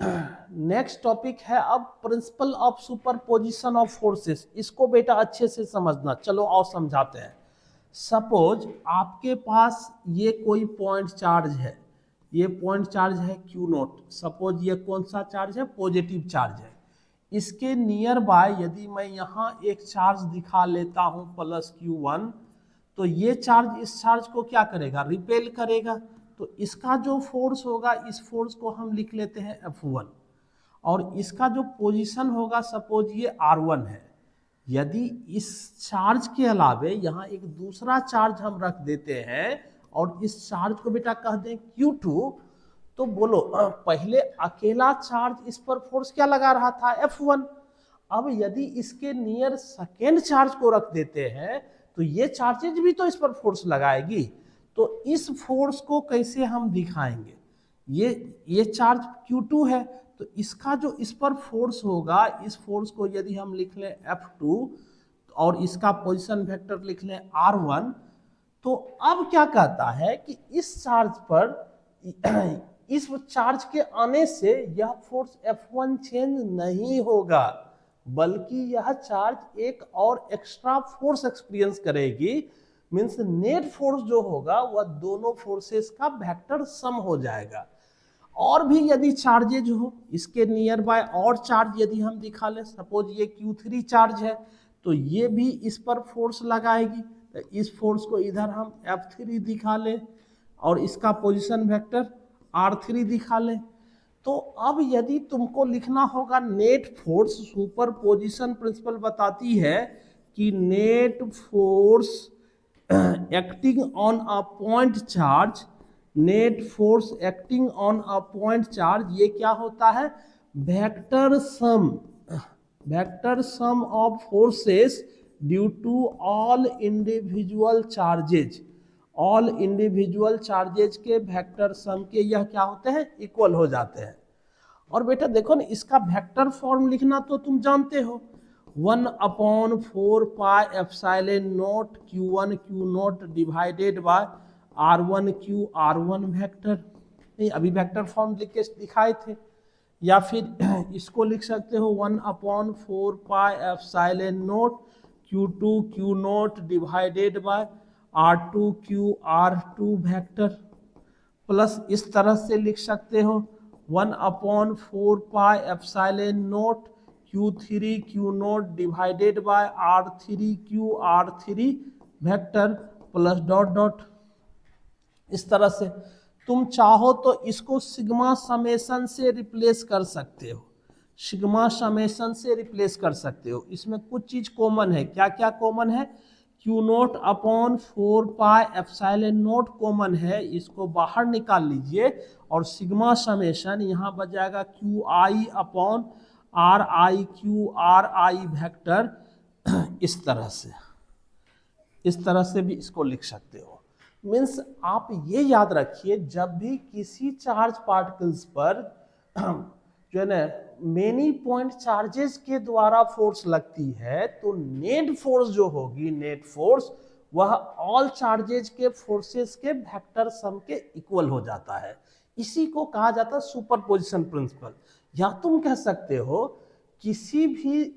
नेक्स्ट टॉपिक है अब principal of superposition of forces. इसको बेटा अच्छे से समझना। चलो और समझाते हैं। सपोज आपके पास ये कोई पॉइंट चार्ज है, ये पॉइंट चार्ज है Q0। सपोज ये कौन सा चार्ज है, पॉजिटिव चार्ज है। इसके नियर बाय यदि मैं यहाँ एक चार्ज दिखा लेता हूँ +Q1, तो ये चार्ज इस चार्ज को क्या करेगा, रिपेल करेगा। तो इसका जो फोर्स होगा, इस फोर्स को हम लिख लेते हैं F1, और इसका जो पोजीशन होगा सपोज ये R1 है। यदि इस चार्ज के अलावे यहाँ एक दूसरा चार्ज हम रख देते हैं और इस चार्ज को बेटा कह दें Q2, तो बोलो पहले अकेला चार्ज इस पर फोर्स क्या लगा रहा था, F1। अब यदि इसके नियर सेकेंड चार्ज को रख देते हैं तो ये चार्जेज भी तो इस पर फोर्स लगाएगी। तो इस फोर्स को कैसे हम दिखाएंगे, ये चार्ज Q2 है, तो इसका जो इस पर फोर्स होगा, इस फोर्स को यदि हम लिख लें F2 और इसका पोजीशन वेक्टर लिख लें R1, तो अब क्या कहता है कि इस चार्ज पर इस चार्ज के आने से यह फोर्स F1 चेंज नहीं होगा, बल्कि यह चार्ज एक और एक्स्ट्रा फोर्स एक्सपीरियंस करेगी। मीन्स नेट फोर्स जो होगा वह दोनों फोर्सेस का वेक्टर सम हो जाएगा। और भी यदि चार्जेज हो, इसके नियर बाय और चार्ज यदि हम दिखा लें, सपोज ये Q3 चार्ज है, तो ये भी इस पर फोर्स लगाएगी। तो इस फोर्स को इधर हम F3 दिखा लें और इसका पोजीशन वेक्टर R3 दिखा लें। तो अब यदि तुमको लिखना होगा नेट फोर्स, सुपरपोजिशन प्रिंसिपल बताती है कि net force acting on a point charge, net force acting on a point charge, ये क्या होता है, vector sum of forces due to all individual charges. All individual charges के वेक्टर सम के यह क्या होते हैं, इक्वल हो जाते हैं। और बेटा देखो ना, इसका वेक्टर फॉर्म लिखना तो तुम जानते हो, 1/4 pi epsilon naught Q1 Q not divided by R1 Q R1 vector, नहीं अभी वेक्टर फॉर्म लिख के दिखाए थे, या फिर इसको लिख सकते हो 1/4 pi epsilon not Q2 Q not divided by R2 Q R2 vector, plus इस तरह से लिख सकते हो 1/4 pi epsilon not Q3 Q not divided by R3 Q R3 vector plus dot dot. इस तरह से तुम चाहो तो इसको सिग्मा समेशन से रिप्लेस कर सकते हो, सिग्मा समेशन से रिप्लेस कर सकते हो। इसमें कुछ चीज कॉमन है, क्या क्या कॉमन है, Q0/4 pi epsilon not common है, इसको बाहर निकाल लीजिए और सिग्मा समेशन यहाँ बच जाएगा QI/RI वेक्टर। इस तरह से भी इसको लिख सकते हो। मीन्स आप ये याद रखिए, जब भी किसी चार्ज पार्टिकल्स पर जो है ना मेनी पॉइंट चार्जेस के द्वारा फोर्स लगती है, तो नेट फोर्स जो होगी, नेट फोर्स वह ऑल चार्जेस के फोर्सेस के वेक्टर सम के इक्वल हो जाता है। इसी को कहा जाता है सुपरपोजिशन प्रिंसिपल। या तुम कह सकते हो किसी भी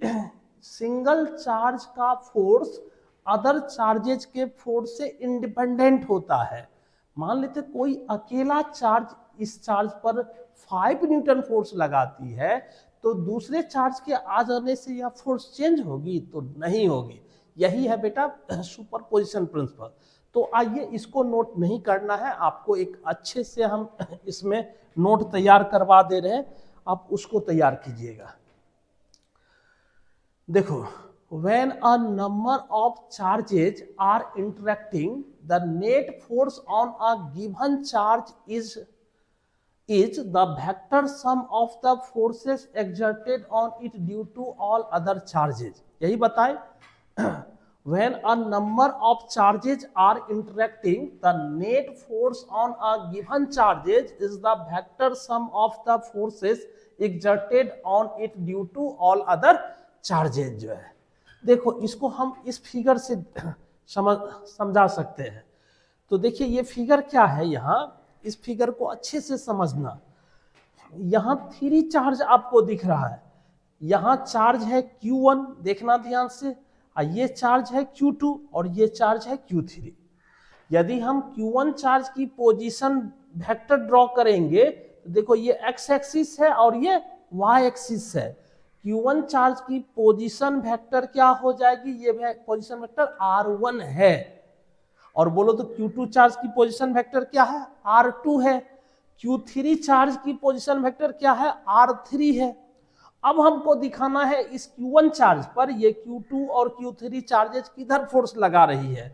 सिंगल चार्ज का फोर्स अदर चार्जेज के फोर्स से इंडिपेंडेंट होता है। मान लेते कोई अकेला चार्ज इस चार्ज पर 5 न्यूटन फोर्स लगाती है, तो दूसरे चार्ज के आ जाने से यह फोर्स चेंज होगी? तो नहीं होगी। यही है बेटा सुपरपोजिशन प्रिंसिपल। तो आइए इसको नोट नहीं करना है, आपको एक अच्छे से हम इसमें नोट तैयार करवा दे रहे हैं, आप उसको तैयार कीजिएगा। देखो, when a number of charges are interacting, the net force on a given charge is the vector sum of the forces exerted on it due to all other charges। यही बताए, when a number of charges are interacting, the net force on a given charges is the vector sum of the forces exerted on it due to all other charges। जो है देखो, इसको हम इस figure से समझा सकते हैं। तो देखिए ये फिगर क्या है, यहाँ इस फिगर को अच्छे से समझना। यहाँ 3 चार्ज आपको दिख रहा है, यहाँ चार्ज है Q1, देखना ध्यान से, ये चार्ज है Q2 और ये चार्ज है Q3। यदि हम Q1 चार्ज की पोजीशन वेक्टर ड्रॉ करेंगे, तो देखो ये x एक्सिस है और ये y एक्सिस है। Q1 चार्ज की पोजीशन वेक्टर क्या हो जाएगी, ये पोजीशन वेक्टर R1 है। और बोलो तो Q2 चार्ज की पोजीशन वेक्टर क्या है, R2 है। Q3 चार्ज की पोजीशन वेक्टर क्या है, R3 है। अब हमको दिखाना है इस Q1 चार्ज पर ये Q2 और Q3 चार्जेस किधर फोर्स लगा रही है।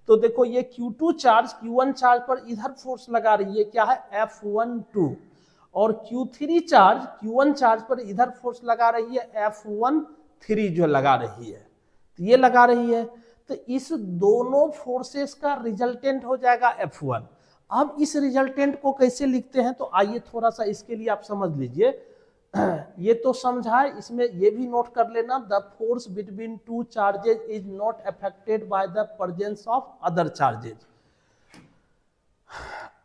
तो देखो ये Q2 चार्ज Q1 चार्ज पर इधर फोर्स लगा रही है, क्या है, F12, और Q3 चार्ज Q1 चार्ज पर इधर फोर्स लगा रही है F13 जो लगा रही है, तो ये लगा रही है। तो इस दोनों फोर्सेस का रिजल्टेंट हो जाएगा F1। अब इस रिजल्टेंट को कैसे लिखते हैं, तो आइए थोड़ा सा इसके लिए आप समझ लीजिए। ये तो समझा है, इसमें ये भी नोट कर लेना, the force between two charges is not affected by the presence of other charges.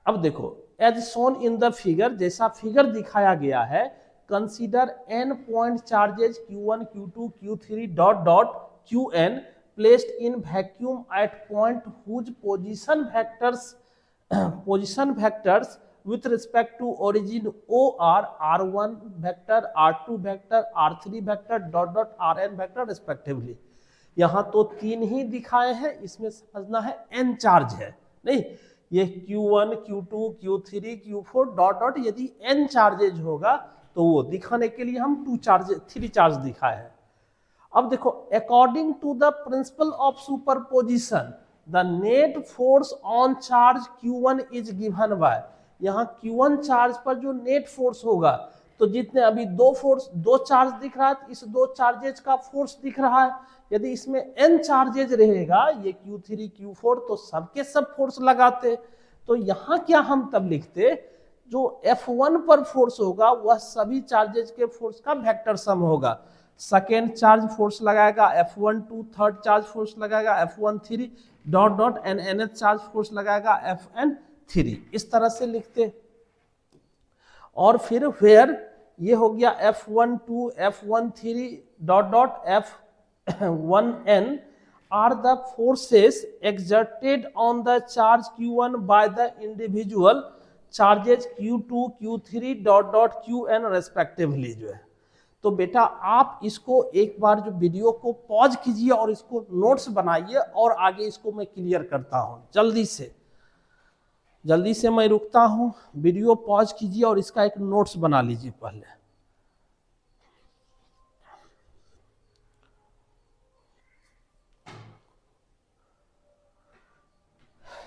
अब देखो, as shown in the figure, जैसा फिगर दिखाया गया है, consider n point charges Q1 Q2 Q3 dot dot Qn placed in vacuum at point whose position vectors with respect to origin O are R1 vector, R2 vector, R3 vector dot dot Rn vector respectively। यहाँ तो 3 ही दिखाए हैं, इसमें समझना है n charge है, नहीं ये Q1 Q2 Q3 Q4 dot dot, यदि n चार्जेज होगा तो वो दिखाने के लिए हम 3 चार्ज दिखाए हैं। अब देखो, according to the principle of superposition the net force on charge Q1 is given by, यहाँ Q1 चार्ज पर जो नेट फोर्स होगा, तो जितने अभी दो चार्ज दिख रहा है, इस 2 चार्जेज का फोर्स दिख रहा है। यदि इसमें n चार्जेज रहेगा, ये Q3 Q4, तो सबके सब फोर्स लगाते। तो यहाँ क्या हम तब लिखते, जो F1 पर फोर्स होगा वह सभी चार्जेज के फोर्स का वेक्टर सम होगा। सेकेंड चार्ज फोर्स लगाएगा F12, थर्ड चार्ज फोर्स लगाएगा F13 dot dot and nth charge force लगाएगा Fn3। इस तरह से लिखते। और फिर वेयर ये हो गया F12, F13 dot dot F1n are the forces exerted on the charge Q1 by the individual charges Q2, Q3 dot dot Qn respectively जो है। तो बेटा आप इसको एक बार जो वीडियो को पॉज कीजिए और इसको नोट्स बनाइए और आगे इसको मैं क्लियर करता हूं। जल्दी से मैं रुकता हूं, वीडियो पॉज कीजिए और इसका एक नोट्स बना लीजिए पहले।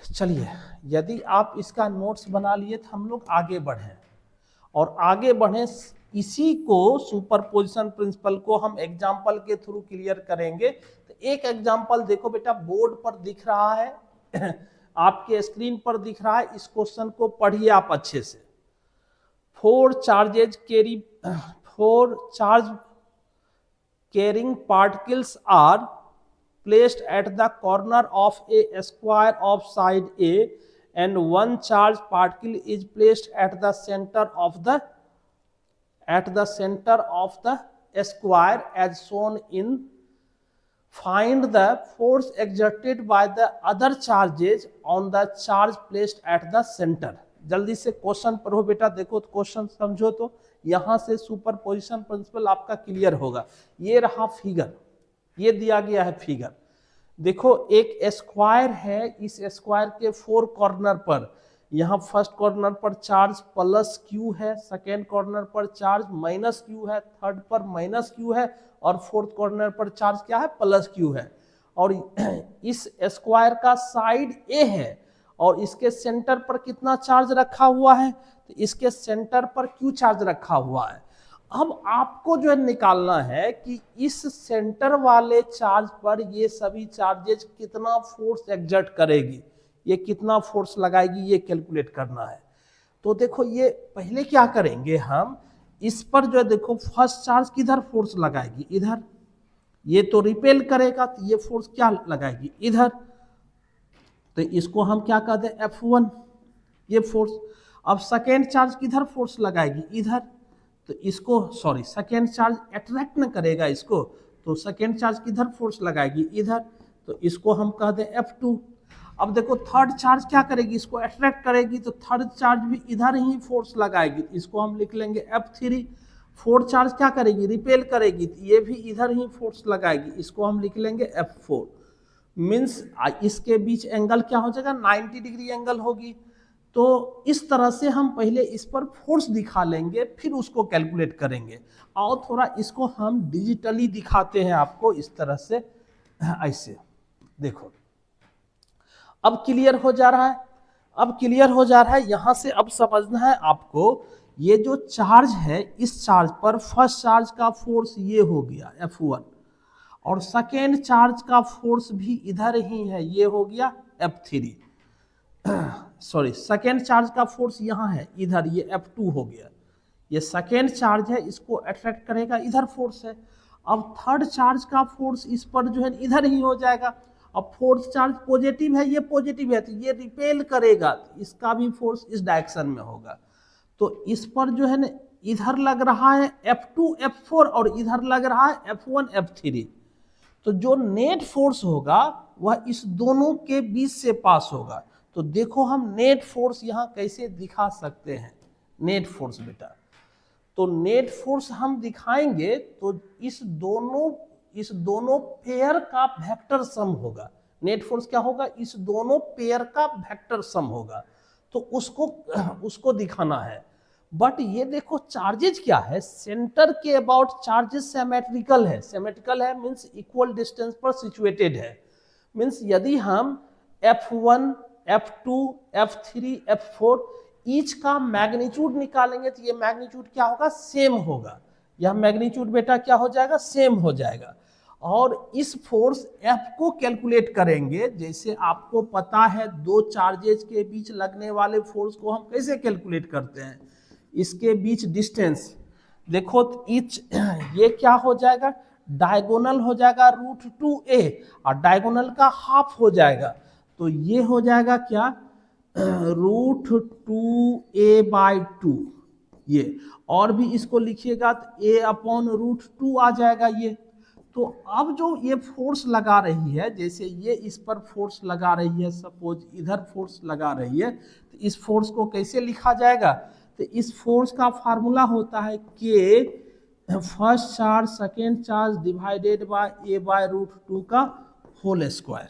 चलिए, यदि आप इसका नोट्स बना लिए तो हम लोग आगे बढ़ें और आगे बढ़ें। इसी को सुपरपोजिशन प्रिंसिपल को हम एग्जाम्पल के थ्रू क्लियर करेंगे। तो एक एग्जाम्पल देखो बेटा, बोर्ड पर दिख रहा है आपके स्क्रीन पर दिख रहा है। इस क्वेश्चन को पढ़िए आप अच्छे से। 4 charge carrying particles are placed at the corner of a square of side A and one charge particle is placed at the center of the square as shown in. Find the force exerted by the other charges on the charge placed at the center. जल्दी से question पढ़ो बेटा। देखो तो question समझो तो यहां से सुपरपोजिशन प्रिंसिपल आपका क्लियर होगा। ये रहा फिगर, ये दिया गया है फिगर। देखो एक स्क्वायर है, इस स्क्वायर के 4 कॉर्नर पर, यहाँ फर्स्ट कॉर्नर पर चार्ज प्लस क्यू है, सेकेंड कॉर्नर पर चार्ज माइनस क्यू है, थर्ड पर माइनस क्यू है और फोर्थ कॉर्नर पर चार्ज क्या है, प्लस क्यू है। और इस स्क्वायर का साइड ए है और इसके सेंटर पर कितना चार्ज रखा हुआ है, तो इसके सेंटर पर क्यू चार्ज रखा हुआ है। अब आपको जो है निकालना है कि इस सेंटर वाले चार्ज पर ये सभी चार्जेस कितना फोर्स एक्सर्ट करेगी, ये कितना फोर्स लगाएगी, ये कैलकुलेट करना है। तो देखो ये पहले क्या करेंगे हम, इस पर जो है देखो फर्स्ट चार्ज किधर फोर्स लगाएगी, इधर। ये तो रिपेल करेगा तो ये फोर्स क्या लगाएगी, इधर। तो इसको हम क्या कहते हैं, F1 ये फोर्स। अब सेकेंड चार्ज किधर फोर्स लगाएगी, इधर। तो इसको सेकेंड चार्ज अट्रैक्ट न करेगा इसको, तो सेकेंड चार्ज किधर फोर्स लगाएगी, इधर। तो इसको हम कहते हैं F2। अब देखो थर्ड चार्ज क्या करेगी, इसको अट्रैक्ट करेगी, तो थर्ड चार्ज भी इधर ही फोर्स लगाएगी, इसको हम लिख लेंगे F3। फोर्थ चार्ज क्या करेगी, रिपेल करेगी, तो ये भी इधर ही फोर्स लगाएगी, इसको हम लिख लेंगे F4। मीन्स इसके बीच एंगल क्या हो जाएगा, 90 डिग्री एंगल होगी। तो इस तरह से हम पहले इस पर फोर्स दिखा लेंगे, फिर उसको कैलकुलेट करेंगे। और थोड़ा इसको हम डिजिटली दिखाते हैं आपको इस तरह से, ऐसे देखो। अब क्लियर हो जा रहा है, यहां से अब समझना है आपको, ये जो चार्ज है इस चार्ज पर फर्स्ट चार्ज का फोर्स ये हो गया F1 और सेकेंड चार्ज का फोर्स भी इधर ही है, ये हो गया F3। सेकेंड चार्ज का फोर्स यहाँ है इधर, ये F2 हो गया। ये सेकेंड चार्ज है, इसको अट्रैक्ट करेगा, इधर फोर्स है। अब थर्ड चार्ज का फोर्स इस पर जो है इधर ही हो जाएगा। अब फोर्थ चार्ज पॉजिटिव है, ये पॉजिटिव है, तो ये रिपेल करेगा, तो इसका भी फोर्स इस डायरेक्शन में होगा। तो इस पर जो है ना इधर लग रहा है F2 F4 और इधर लग रहा है F1 F3। तो जो नेट फोर्स होगा वह इस दोनों के बीच से पास होगा। तो देखो हम नेट फोर्स यहाँ कैसे दिखा सकते हैं, नेट फोर्स बेटा। तो नेट फोर्स हम दिखाएंगे तो इस दोनों पेयर का वेक्टर सम होगा। नेट फोर्स क्या होगा, इस दोनों पेयर का वेक्टर सम होगा। तो उसको दिखाना है। बट ये देखो चार्जेज क्या है, सेंटर के अबाउट चार्जेस सिमेट्रिकल है मींस इक्वल डिस्टेंस पर सिचुएटेड है। मींस यदि हम F1 F2 F3 F4 each का मैग्नीट्यूड निकालेंगे तो ये मैग्नीट्यूड क्या होगा, सेम होगा। यह मैग्नीट्यूड बेटा क्या हो जाएगा, सेम हो जाएगा। और इस फोर्स F को कैलकुलेट करेंगे। जैसे आपको पता है दो चार्जेज के बीच लगने वाले फोर्स को हम कैसे कैलकुलेट करते हैं, इसके बीच डिस्टेंस, देखो तो ईच ये क्या हो जाएगा, डायगोनल हो जाएगा √2a और डायगोनल का हाफ हो जाएगा, तो ये हो जाएगा क्या, √2a/2। ये और भी इसको लिखिएगा तो a/√2 आ जाएगा ये। तो अब जो ये फोर्स लगा रही है, जैसे ये इस पर फोर्स लगा रही है, सपोज इधर फोर्स लगा रही है, तो इस फोर्स को कैसे लिखा जाएगा, तो इस फोर्स का फार्मूला होता है के first charge second charge divided by a/√2 का होल स्क्वायर,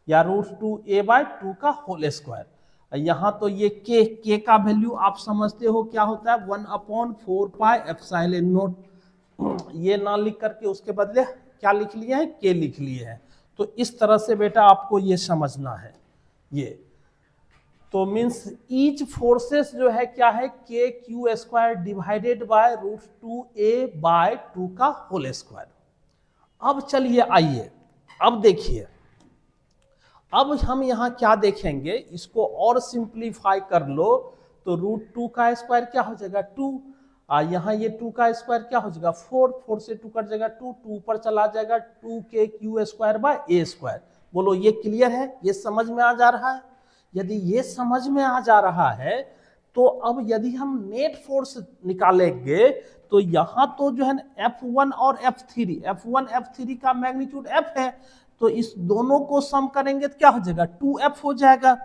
या √2a/2 का होल स्क्वायर। यहाँ तो ये के का वैल्यू आप समझते हो क्या होता है, 1/4πε0। ये ना लिख करके उसके बदले क्या लिख लिए हैं, के लिख लिए हैं। तो इस तरह से बेटा आपको ये समझना है। ये तो मीन्स ईच फोर्सेस जो है क्या है, के Q square divided by √2a/2 का होल स्क्वायर। अब चलिए आइए, अब देखिए, अब हम यहाँ क्या देखेंगे, इसको और सिंप्लीफाई कर लो तो √2 का स्क्वायर क्या हो जाएगा 2, यहाँ ये 2 का स्क्वायर क्या हो जाएगा 4, 4 से 2 कट जाएगा 2, 2 ऊपर चला जाएगा 2k/a²। बोलो ये क्लियर है, ये समझ में आ जा रहा है? यदि ये समझ में आ जा रहा है तो अब यदि हम नेट फोर्स निकालेंगे तो यहाँ तो जो है ना F1 और F1 F3 का मैग्नीट्यूड F है, तो इस दोनों को सम करेंगे तो क्या हो जाएगा 2F हो जाएगा।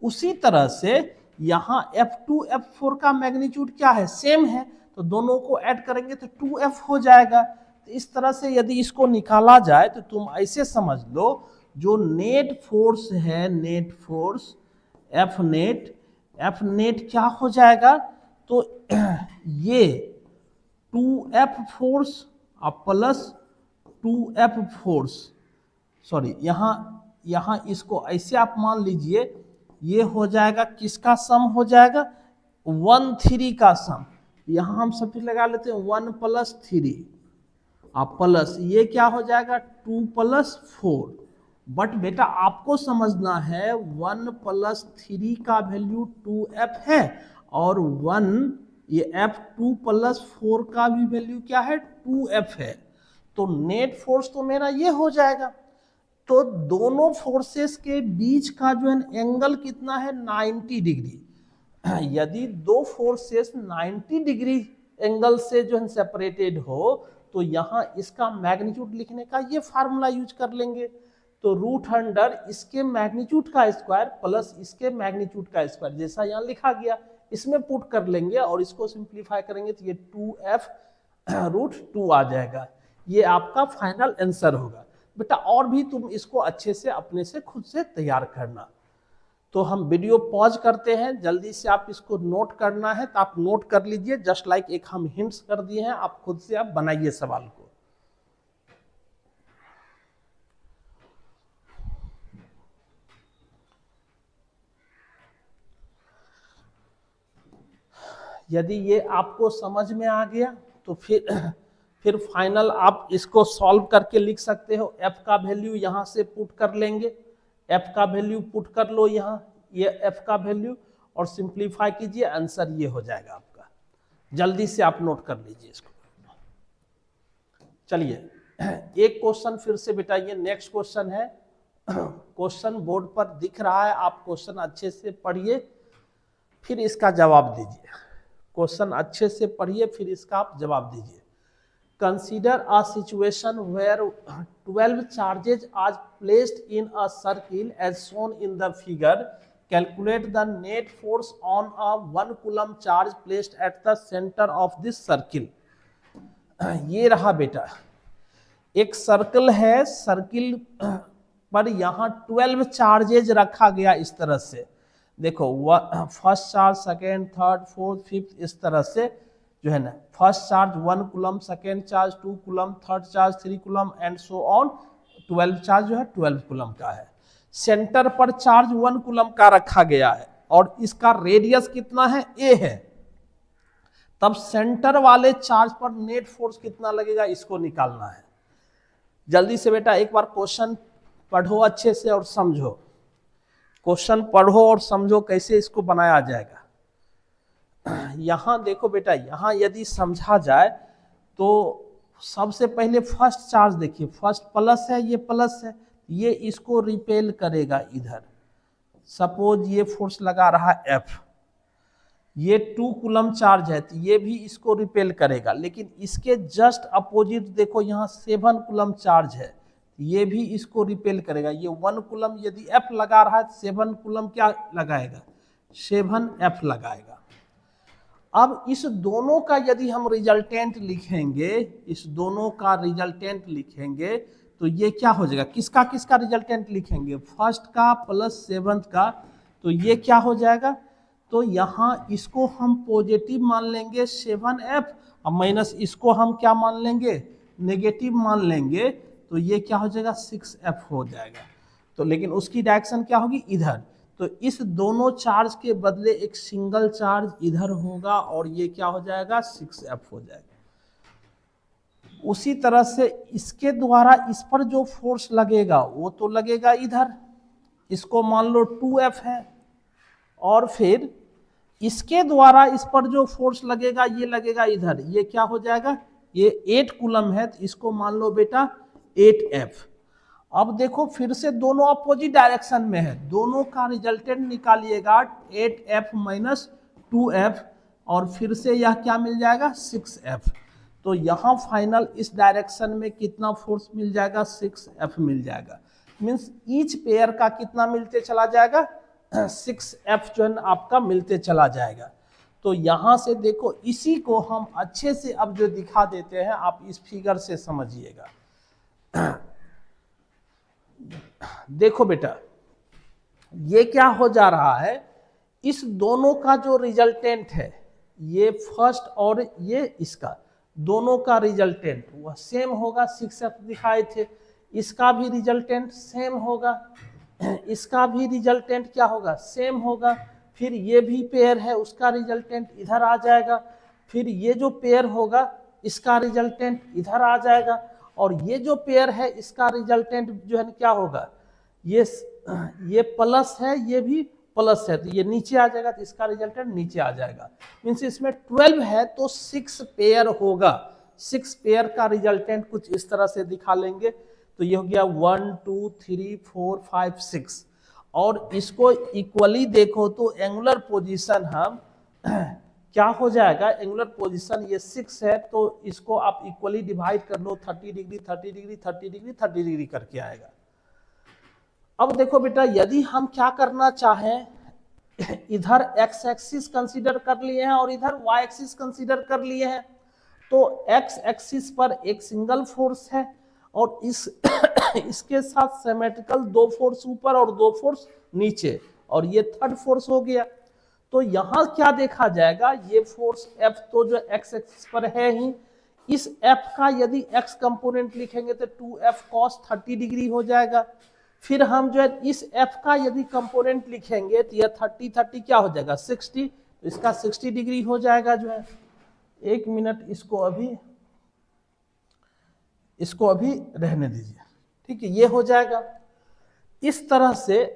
उसी तरह से यहाँ F2 F4 का मैग्नीट्यूड क्या है, सेम है, तो दोनों को ऐड करेंगे तो 2F हो जाएगा। तो इस तरह से यदि इसको निकाला जाए तो तुम ऐसे समझ लो, जो नेट फोर्स है, नेट फोर्स F नेट क्या हो जाएगा, तो ये 2F force plus 2F force, sorry यहाँ इसको ऐसे आप मान लीजिए, ये हो जाएगा किसका सम हो जाएगा 1 3 का सम। यहाँ हम सब लगा लेते हैं 1 + 3 प्लस ये क्या हो जाएगा 2 + 4। बट बेटा आपको समझना है 1 + 3 का वैल्यू 2F है और 1 ये F2 + 4 का भी वैल्यू क्या है 2F है। तो नेट फोर्स तो मेरा ये हो जाएगा। तो दोनों फोर्सेस के बीच का जो है एंगल कितना है 90 डिग्री। यदि दो फोर्सेस 90 डिग्री एंगल से जो है सेपरेटेड हो तो यहाँ इसका मैग्नीट्यूड लिखने का ये फार्मूला यूज कर लेंगे। तो √अंडर इसके मैग्नीट्यूड का स्क्वायर प्लस इसके मैग्नीट्यूड का स्क्वायर, जैसा यहाँ लिखा गया, इसमें पुट कर लेंगे और इसको सिंप्लीफाई करेंगे तो ये 2F √2 आ जाएगा। ये आपका फाइनल आंसर होगा। बेटा और भी तुम इसको अच्छे से अपने से खुद से तैयार करना। तो हम वीडियो पॉज करते हैं, जल्दी से आप इसको नोट करना है तो आप नोट कर लीजिए, जस्ट लाइक एक हम हिंट्स कर दिए हैं, आप खुद से आप बनाइए सवाल को। यदि ये आपको समझ में आ गया तो फिर फाइनल आप इसको सॉल्व करके लिख सकते हो। F का वैल्यू यहाँ से पुट कर लेंगे, F का वैल्यू पुट कर लो यहाँ, ये F का वैल्यू, और सिंप्लीफाई कीजिए, आंसर ये हो जाएगा आपका। जल्दी से आप नोट कर लीजिए इसको। चलिए एक क्वेश्चन फिर से बेटा, ये नेक्स्ट क्वेश्चन है, क्वेश्चन बोर्ड पर दिख रहा है, आप क्वेश्चन अच्छे से पढ़िए फिर इसका जवाब दीजिए। क्वेश्चन अच्छे से पढ़िए फिर इसका आप जवाब दीजिए। Consider a situation where 12 charges are placed in a circle as shown in the figure. Calculate the net force on a 1 coulomb charge placed at the center of this circle. ये रहा बेटा, एक सर्कल है, circle पर यहाँ 12 charges रखा गया इस तरह से। देखो first charge, second, third, fourth, fifth, इस तरह से जो है ना, first charge 1 coulomb, second charge 2 coulomb, third charge 3 coulomb and so on. 12 charge जो है 12 कूलम का है। सेंटर पर चार्ज 1 कूलम का रखा गया है और इसका रेडियस कितना है a है। तब सेंटर वाले चार्ज पर नेट फोर्स कितना लगेगा इसको निकालना है। जल्दी से बेटा एक बार क्वेश्चन पढ़ो अच्छे से और समझो, क्वेश्चन पढ़ो और समझो कैसे इसको बनाया जाएगा। यहाँ देखो बेटा, यहाँ यदि समझा जाए तो सबसे पहले फर्स्ट चार्ज देखिए, फर्स्ट प्लस है, ये प्लस है, ये इसको रिपेल करेगा इधर। सपोज ये फोर्स लगा रहा F, ये 2 कूलम चार्ज है तो ये भी इसको रिपेल करेगा, लेकिन इसके जस्ट अपोजिट देखो यहाँ 7 कूलम चार्ज है, ये भी इसको रिपेल करेगा। ये 1 कूलम यदि F लगा रहा है तो 7 कूलम क्या लगाएगा, 7F लगाएगा। अब इस दोनों का यदि हम रिजल्टेंट लिखेंगे, इस दोनों का रिजल्टेंट लिखेंगे तो ये क्या हो जाएगा, किसका किसका रिजल्टेंट लिखेंगे, फर्स्ट का प्लस 7th का, तो ये क्या हो जाएगा, तो यहाँ इसको हम पॉजिटिव मान लेंगे 7F और माइनस इसको हम क्या मान लेंगे, नेगेटिव मान लेंगे, तो ये क्या हो जाएगा 6F हो जाएगा। तो लेकिन उसकी डायरेक्शन क्या होगी, इधर, तो इस दोनों चार्ज के बदले एक सिंगल चार्ज इधर होगा और ये क्या हो जाएगा 6F हो जाएगा। उसी तरह से इसके द्वारा इस पर जो फोर्स लगेगा वो तो लगेगा इधर, इसको मान लो 2F है, और फिर इसके द्वारा इस पर जो फोर्स लगेगा ये लगेगा इधर, ये क्या हो जाएगा, ये 8 कूलम है तो इसको मान लो बेटा 8F। अब देखो फिर से दोनों अपोजिट डायरेक्शन में है, दोनों का रिजल्टेंट निकालिएगा 8F माइनस 2F, और फिर से यह क्या मिल जाएगा 6F। तो यहाँ फाइनल इस डायरेक्शन में कितना फोर्स मिल जाएगा, 6F मिल जाएगा। मीन्स ईच पेयर का कितना मिलते चला जाएगा, 6F जो है आपका मिलते चला जाएगा। तो यहाँ से देखो इसी को हम अच्छे से अब जो दिखा देते हैं, आप इस फिगर से समझिएगा। देखो बेटा ये क्या हो जा रहा है, इस दोनों का जो रिजल्टेंट है, ये फर्स्ट और ये इसका दोनों का रिजल्टेंट वह सेम होगा, 6F दिखाए थे, इसका भी रिजल्टेंट सेम होगा, इसका भी रिजल्टेंट क्या होगा, सेम होगा। फिर ये भी पेयर है, उसका रिजल्टेंट इधर आ जाएगा, फिर ये जो पेयर होगा इसका रिजल्टेंट इधर आ जाएगा, और ये जो पेयर है इसका रिजल्टेंट जो है क्या होगा, ये प्लस है, ये भी प्लस है, तो ये नीचे आ जाएगा, तो इसका रिजल्टेंट नीचे आ जाएगा। मीन्स इसमें 12 है तो 6 पेयर होगा, 6 पेयर का रिजल्टेंट कुछ इस तरह से दिखा लेंगे। तो ये हो गया 1 2 3 4 5 6, और इसको इक्वली देखो तो एंगुलर पोजीशन हम क्या हो जाएगा, एंगुलर पोजीशन ये 6 है तो इसको आप इक्वली डिवाइड कर लो, 30 डिग्री 30 डिग्री 30 डिग्री 30 डिग्री करके आएगा। अब देखो बेटा यदि हम क्या करना चाहें, इधर x एक्सिस कंसीडर कर लिए हैं और इधर y एक्सिस कंसीडर कर लिए हैं, तो x एक्सिस पर एक सिंगल फोर्स है और इसके साथ सिमेट्रिकल 2 फोर्स ऊपर और 2 फोर्स नीचे, और ये थर्ड फोर्स हो गया। तो यहाँ क्या देखा जाएगा, ये फोर्स F तो जो x एक्सिस पर है ही, इस F का यदि x कंपोनेंट लिखेंगे तो 2F cos 30 डिग्री हो जाएगा। फिर हम जो है इस F का यदि कंपोनेंट लिखेंगे तो यह 30 30 क्या हो जाएगा 60, तो इसका 60 डिग्री हो जाएगा जो है। एक मिनट इसको अभी रहने दीजिए, ठीक है, ये हो जाएगा। इस तरह से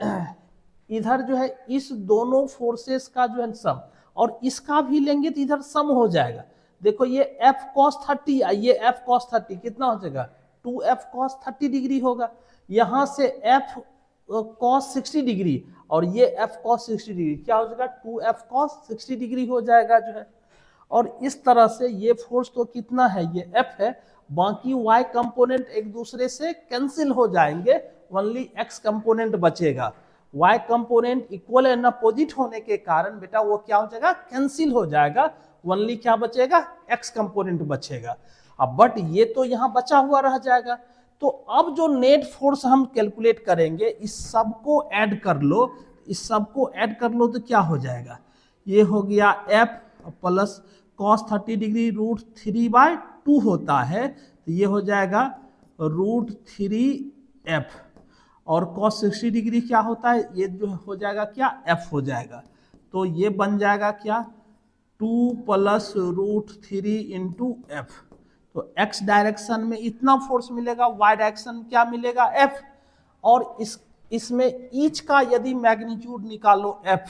इधर जो है इस दोनों फोर्सेस का जो है सम, और इसका भी लेंगे तो इधर सम हो जाएगा। देखो ये F cos 30 ये F cos 30 कितना हो जाएगा 2F cos 30 डिग्री होगा, यहाँ से F cos 60 डिग्री और ये F cos 60 डिग्री क्या हो जाएगा 2F cos 60 डिग्री हो जाएगा जो है। और इस तरह से ये फोर्स तो कितना है, ये F है, बाकी Y कंपोनेंट एक दूसरे से कैंसिल हो जाएंगे, ओनली X कंपोनेंट बचेगा। Y component equal and opposite होने के कारण बेटा वो क्या हो जाएगा कैंसिल हो जाएगा, ओनली क्या बचेगा X कंपोनेंट बचेगा। अब बट ये तो यहाँ बचा हुआ रह जाएगा। तो अब जो नेट फोर्स हम कैलकुलेट करेंगे, इस सब को ऐड कर लो, इस सब को ऐड कर लो तो क्या हो जाएगा, ये हो गया F प्लस cos 30 डिग्री √3/2 होता है, तो ये हो जाएगा √3F, और cos 60 डिग्री क्या होता है, ये जो हो जाएगा क्या F हो जाएगा। तो ये बन जाएगा क्या 2 प्लस √3 इंटू F। तो x डायरेक्शन में इतना फोर्स मिलेगा, y डायरेक्शन क्या मिलेगा F, और इसमें ईच का यदि मैग्नीट्यूड निकालो F,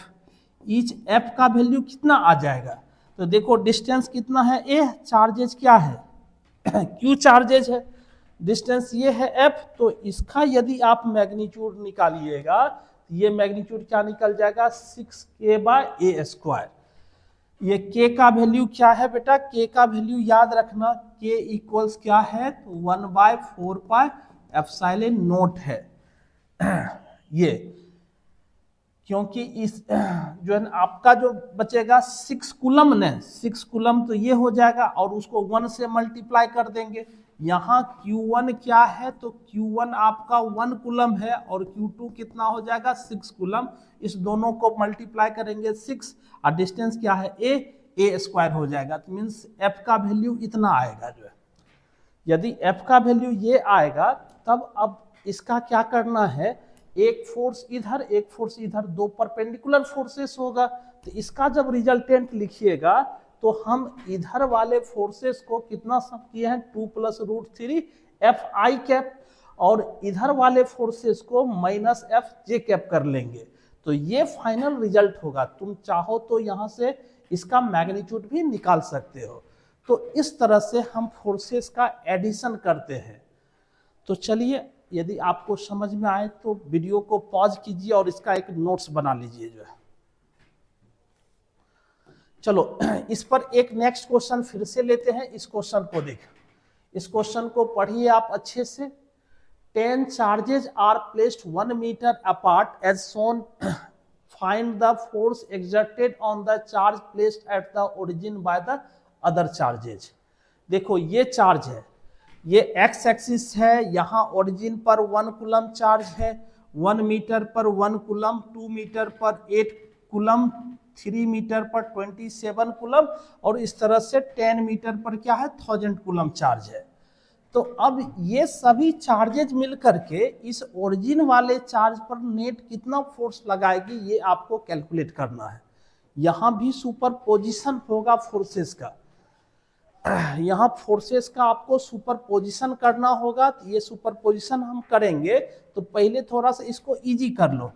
ईच F का वैल्यू कितना आ जाएगा, तो देखो डिस्टेंस कितना है ए, चार्जेज क्या है क्यू चार्जेज है, डिस्टेंस ये है एफ, तो इसका यदि आप मैग्नीट्यूड निकालिएगा तो ये मैग्नीट्यूड क्या निकल जाएगा 6k/a²। ये k का वैल्यू क्या है बेटा, k का वैल्यू याद रखना, k इक्वल्स क्या है तो 1/4πε0 है ये, क्योंकि इस जो है आपका जो बचेगा 6 कूलम ने, 6 कूलम तो ये हो जाएगा और उसको 1 से मल्टीप्लाई कर देंगे। यहाँ Q1 क्या है तो Q1 आपका 1 कूलम है और Q2 कितना हो जाएगा 6 कूलम, इस दोनों को मल्टीप्लाई करेंगे 6 और डिस्टेंस क्या है a² हो जाएगा, तो मीन्स F का वैल्यू इतना आएगा जो है। यदि F का वैल्यू ये आएगा तब अब इसका क्या करना है, एक फोर्स इधर एक फोर्स इधर, दो परपेंडिकुलर फोर्सेस होगा, तो इसका जब रिजल्टेंट लिखिएगा तो हम इधर वाले फोर्सेस को कितना सम किए हैं 2 + √3 Fi और इधर वाले फोर्सेस को -Fj कर लेंगे, तो ये फाइनल रिजल्ट होगा। तुम चाहो तो यहाँ से इसका मैग्नीट्यूड भी निकाल सकते हो। तो इस तरह से हम फोर्सेस का एडिशन करते हैं। तो चलिए, यदि आपको समझ में आए तो वीडियो को पॉज कीजिए और इसका एक नोट्स बना लीजिए जो है। चलो इस पर एक नेक्स्ट क्वेश्चन फिर से लेते हैं, इस क्वेश्चन को देखें, इस क्वेश्चन को पढ़िए आप अच्छे से। 10 charges are placed 1 metre apart as shown, find the force exerted on the charge placed at the origin by the other charges. देखो ये चार्ज है, ये एक्स एक्सिस है, यहाँ ओरिजिन पर 1 कूलम चार्ज है, 1 मीटर पर 1 कूलम, 2 मीटर पर 8 कूलम, 3 मीटर पर 27 कूलम और इस तरह से 10 मीटर पर क्या है 1000 कूलम चार्ज है। तो अब ये सभी चार्जेज मिलकर के इस ओरिजिन वाले चार्ज पर नेट कितना फोर्स लगाएगी ये आपको कैलकुलेट करना है। यहाँ भी सुपरपोजिशन होगा फोर्सेस का, यहाँ फोर्सेस का आपको सुपरपोजिशन करना होगा। तो ये सुपरपोजिशन हम करेंगे तो पहले थोड़ा सा इसको इजी कर लो।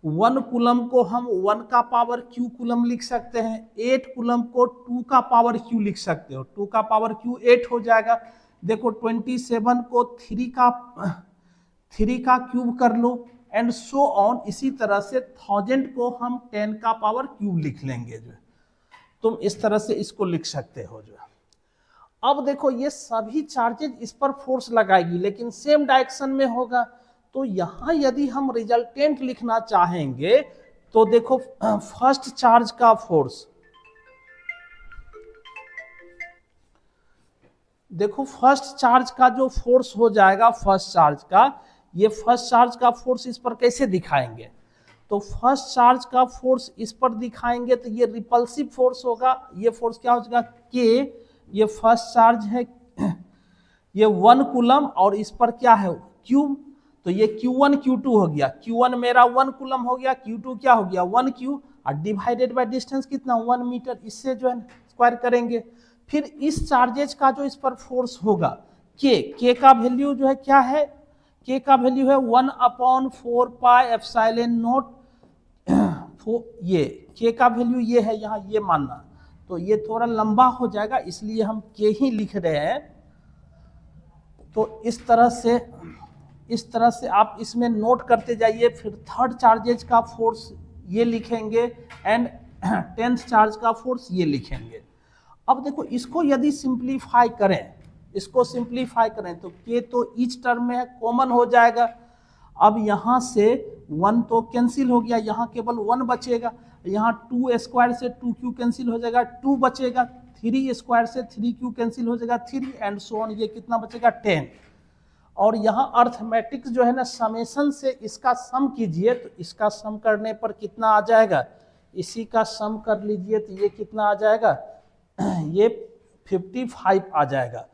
1 कूलम को हम 1 का पावर q कूलम लिख सकते हैं, 8 कूलम को 2 का पावर q लिख सकते हो, 2 का पावर q 8 हो जाएगा। देखो 27 को 3 का क्यूब कर लो एंड सो ऑन, इसी तरह से 1000 को हम 10 का पावर क्यूब लिख लेंगे जो, तुम इस तरह से इसको लिख सकते हो जो। अब देखो ये सभी चार्जेज इस पर फोर्स लगाएगी लेकिन सेम डायरेक्शन में होगा, तो यहां यदि हम रिजल्टेंट लिखना चाहेंगे तो देखो फर्स्ट चार्ज का फोर्स, देखो फर्स्ट चार्ज का जो फोर्स हो जाएगा फर्स्ट चार्ज का, ये फर्स्ट चार्ज का फोर्स इस पर कैसे दिखाएंगे, तो फर्स्ट चार्ज का फोर्स इस पर दिखाएंगे तो ये रिपल्सिव फोर्स होगा। ये फोर्स क्या हो जाएगा k, ये फर्स्ट चार्ज है ये 1 कूलम और इस पर क्या है q, तो ये q1 q2 हो गया, q1 मेरा 1 कूलम हो गया, q2 क्या हो गया 1q और डिवाइडेड बाय डिस्टेंस कितना 1 मीटर, इससे जो है स्क्वायर करेंगे। फिर इस चार्जेज का जो इस पर फोर्स होगा k का वैल्यू जो है क्या है, k का वैल्यू है 1/4πε0, ये k का वैल्यू ये है, यहाँ ये मानना, तो ये थोड़ा लंबा हो जाएगा इसलिए हम k ही लिख रहे हैं। तो इस तरह से आप इसमें नोट करते जाइए। फिर थर्ड चार्जेज का फोर्स ये लिखेंगे एंड 10th चार्ज का फोर्स ये लिखेंगे। अब देखो इसको यदि सिंप्लीफाई करें, इसको सिंप्लीफाई करें तो k तो ईच टर्म में कॉमन हो जाएगा। अब यहाँ से 1 तो कैंसिल हो गया, यहाँ केवल 1 बचेगा, यहाँ 2 स्क्वायर से 2q कैंसिल हो जाएगा 2 बचेगा, 3 स्क्वायर से 3q कैंसिल हो जाएगा 3 एंड सो ऑन, ये कितना बचेगा 10। और यहाँ अर्थमेटिक्स जो है ना समेशन से इसका सम कीजिए तो इसका सम करने पर कितना आ जाएगा, इसी का सम कर लीजिए तो ये कितना आ जाएगा ये 55 आ जाएगा।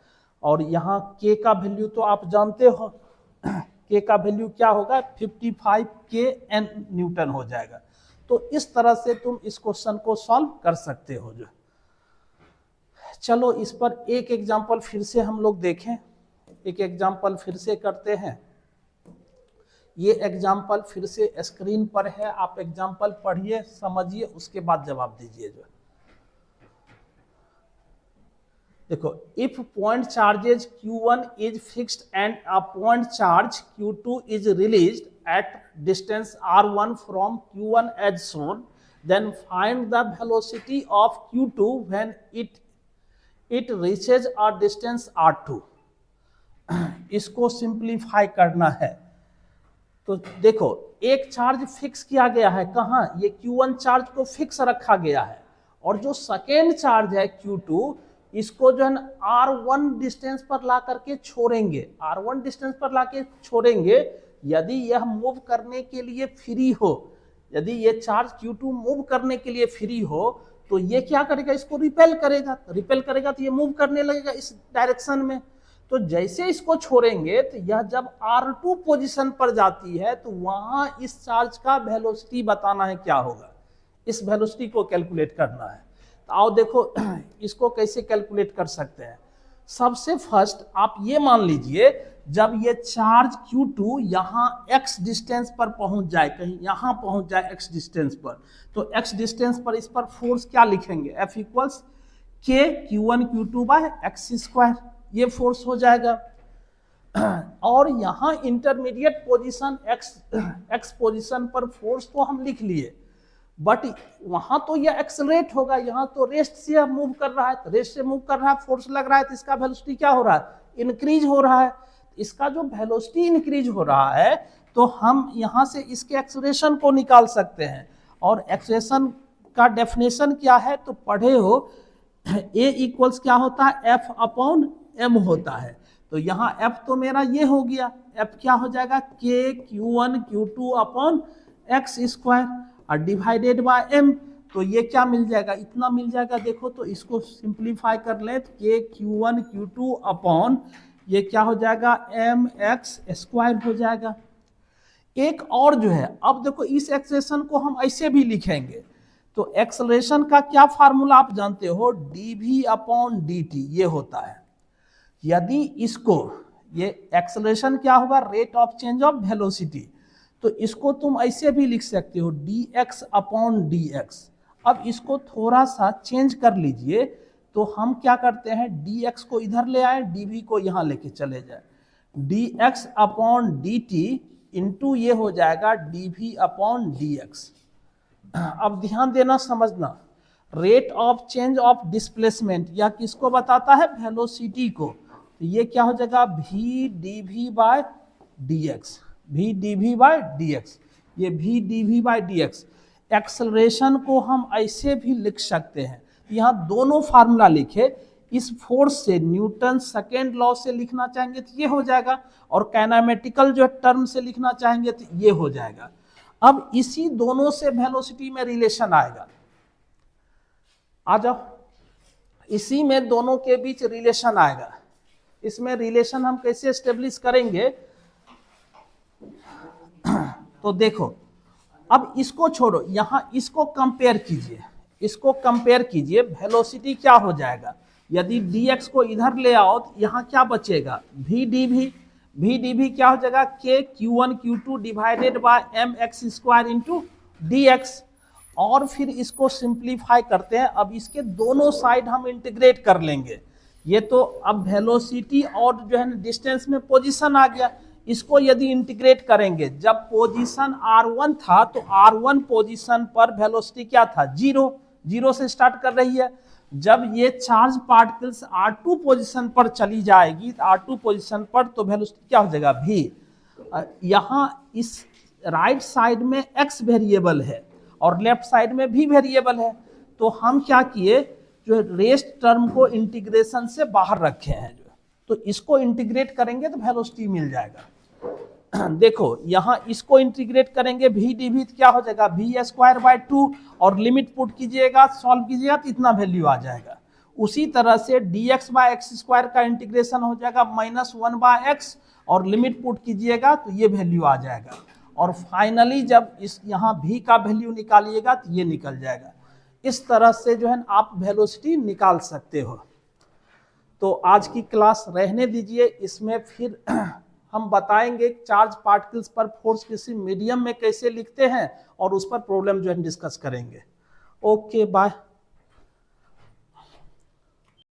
और यहाँ k का वैल्यू तो आप जानते हो, k का वैल्यू क्या होगा 55 kN न्यूटन हो जाएगा। तो इस तरह से तुम इस क्वेश्चन को सॉल्व कर सकते हो जो। चलो इस पर एक एग्जांपल फिर से हम लोग देखें, एक एग्जांपल फिर से करते हैं। ये एग्जांपल फिर से स्क्रीन पर है, आप एग्जांपल पढ़िए समझिए उसके बाद जवाब दीजिए जो। देखो, if point charges Q1 is fixed and a point charge Q2 is released at distance R1 from Q1 as shown, then find the velocity of Q2 when it reaches a distance R2। इसको simplify करना है। तो देखो, एक charge fix किया गया है, कहाँ, ये Q1 चार्ज को फिक्स रखा गया है, और जो सेकेंड चार्ज है Q2, इसको जो है R1 डिस्टेंस पर ला करके छोड़ेंगे, R1 डिस्टेंस पर ला के छोड़ेंगे। यदि यह मूव करने के लिए फ्री हो, यदि ये चार्ज Q2 मूव करने के लिए फ्री हो, तो ये क्या करेगा, इसको रिपेल करेगा। रिपेल करेगा तो ये मूव करने लगेगा इस डायरेक्शन में। तो जैसे इसको छोड़ेंगे, तो यह जब R2 पोजीशन पर जाती है, तो वहां इस चार्ज का वेलोसिटी बताना है क्या होगा, इस वेलोसिटी को कैलकुलेट करना है। तो आओ देखो इसको कैसे कैलकुलेट कर सकते हैं। सबसे फर्स्ट आप ये मान लीजिए, जब ये चार्ज Q2 यहाँ x डिस्टेंस पर पहुंच जाए, कहीं यहाँ पहुंच जाए x डिस्टेंस पर, तो x डिस्टेंस पर इस पर फोर्स क्या लिखेंगे, F equals K Q1 Q2 by x square, ये फोर्स हो जाएगा। और यहाँ इंटरमीडिएट पोजीशन x पोजीशन पर फोर्स तो हम लिख लिए, बट वहां तो यह एक्सेलरेट होगा, यहाँ तो रेस्ट से मूव कर रहा है, तो रेस्ट से मूव कर रहा है, फोर्स लग रहा है, तो इसका वेलोसिटी क्या हो रहा है, इंक्रीज हो रहा है। इसका जो वेलोसिटी इंक्रीज हो रहा है, तो हम यहाँ से इसके एक्सेलरेशन को निकाल सकते हैं। और एक्सेलरेशन का डेफिनेशन क्या है, तो पढ़े हो, A इक्वल्स क्या होता है, F अपॉन M होता है। तो यहाँ F तो मेरा ये हो गया, F क्या हो जाएगा, K Q1 Q2 upon x square और डिवाइडेड बाय M। तो ये क्या मिल जाएगा, इतना मिल जाएगा। देखो, तो इसको सिंप्लीफाई कर ले, तो K Q1 Q2 अपॉन ये क्या हो जाएगा, mx स्क्वायर हो जाएगा। एक और जो है, अब देखो इस एक्सेलेरेशन को हम ऐसे भी लिखेंगे। तो एक्सेलरेशन का क्या फार्मूला आप जानते हो, dv अपॉन dt ये होता है। यदि इसको, ये एक्सेलरेशन क्या होगा, rate of change of velocity, तो इसको तुम ऐसे भी लिख सकते हो dx अपॉन dx। अब इसको थोड़ा सा चेंज कर लीजिए, तो हम क्या करते हैं, dx को इधर ले आए, dv को यहाँ लेके चले जाए, dx अपॉन dt इंटू ये हो जाएगा dv अपॉन dx। अब ध्यान देना, समझना, rate of change of displacement या किसको बताता है, वेलोसिटी को। तो ये क्या हो जाएगा, v dv by dx, v dv by dx, ये v dv by dx। Acceleration को हम ऐसे भी लिख सकते हैं, यहाँ दोनों फार्मूला लिखे, इस फोर्स से न्यूटन सेकेंड लॉ से लिखना चाहेंगे तो ये हो जाएगा, और काइनेमेटिकल जो टर्म से लिखना चाहेंगे तो ये हो जाएगा। अब इसी दोनों से वेलोसिटी में रिलेशन आएगा, आ जाओ, इसी में दोनों के बीच रिलेशन आएगा। इसमें रिलेशन हम कैसे एस्टेब्लिश करेंगे, तो देखो, अब इसको छोड़ो, यहां इसको कंपेयर कीजिए, इसको कंपेयर कीजिए, वेलोसिटी क्या हो जाएगा, यदि dx को इधर ले आओ तो यहां क्या बचेगा, v dv क्या हो जाएगा, k Q1 Q2 divided by mx square into dx। और फिर इसको सिंप्लीफाई करते हैं। अब इसके दोनों साइड हम इंटीग्रेट कर लेंगे। ये तो अब वेलोसिटी और जो है डिस्टेंस में पोजीशन आ गया, इसको यदि इंटीग्रेट करेंगे, जब पोजीशन R1 था तो R1 पोजीशन पर वेलोसिटी क्या था, जीरो से स्टार्ट कर रही है। जब ये चार्ज पार्टिकल्स R2 पोजीशन पर चली जाएगी, तो R2 पोजीशन पर तो वेलोसिटी क्या हो जाएगा, v। यहाँ इस राइट साइड में x वेरिएबल है और लेफ्ट साइड में v वेरिएबल है, तो हम क्या किए, जो रेस्ट टर्म को इंटीग्रेशन से बाहर रखे हैं, तो इसको इंटीग्रेट करेंगे तो वेलोसिटी मिल जाएगा। देखो, यहाँ इसको इंटीग्रेट करेंगे, v dv क्या हो जाएगा, v स्क्वायर बाय 2, और लिमिट पुट कीजिएगा, सॉल्व कीजिएगा तो इतना वैल्यू आ जाएगा। उसी तरह से dx बाय एक्स स्क्वायर का इंटीग्रेशन हो जाएगा -1 बाय x, और लिमिट पुट कीजिएगा तो ये वैल्यू आ जाएगा। और फाइनली जब इस यहाँ v का वैल्यू निकालिएगा तो ये निकल जाएगा। इस तरह से जो है आप वेलोसिटी निकाल सकते हो। तो आज की क्लास रहने दीजिए, इसमें फिर हम बताएंगे चार्ज पार्टिकल्स पर फोर्स किसी मीडियम में कैसे लिखते हैं, और उस पर प्रॉब्लम जो है डिस्कस करेंगे। Okay, bye.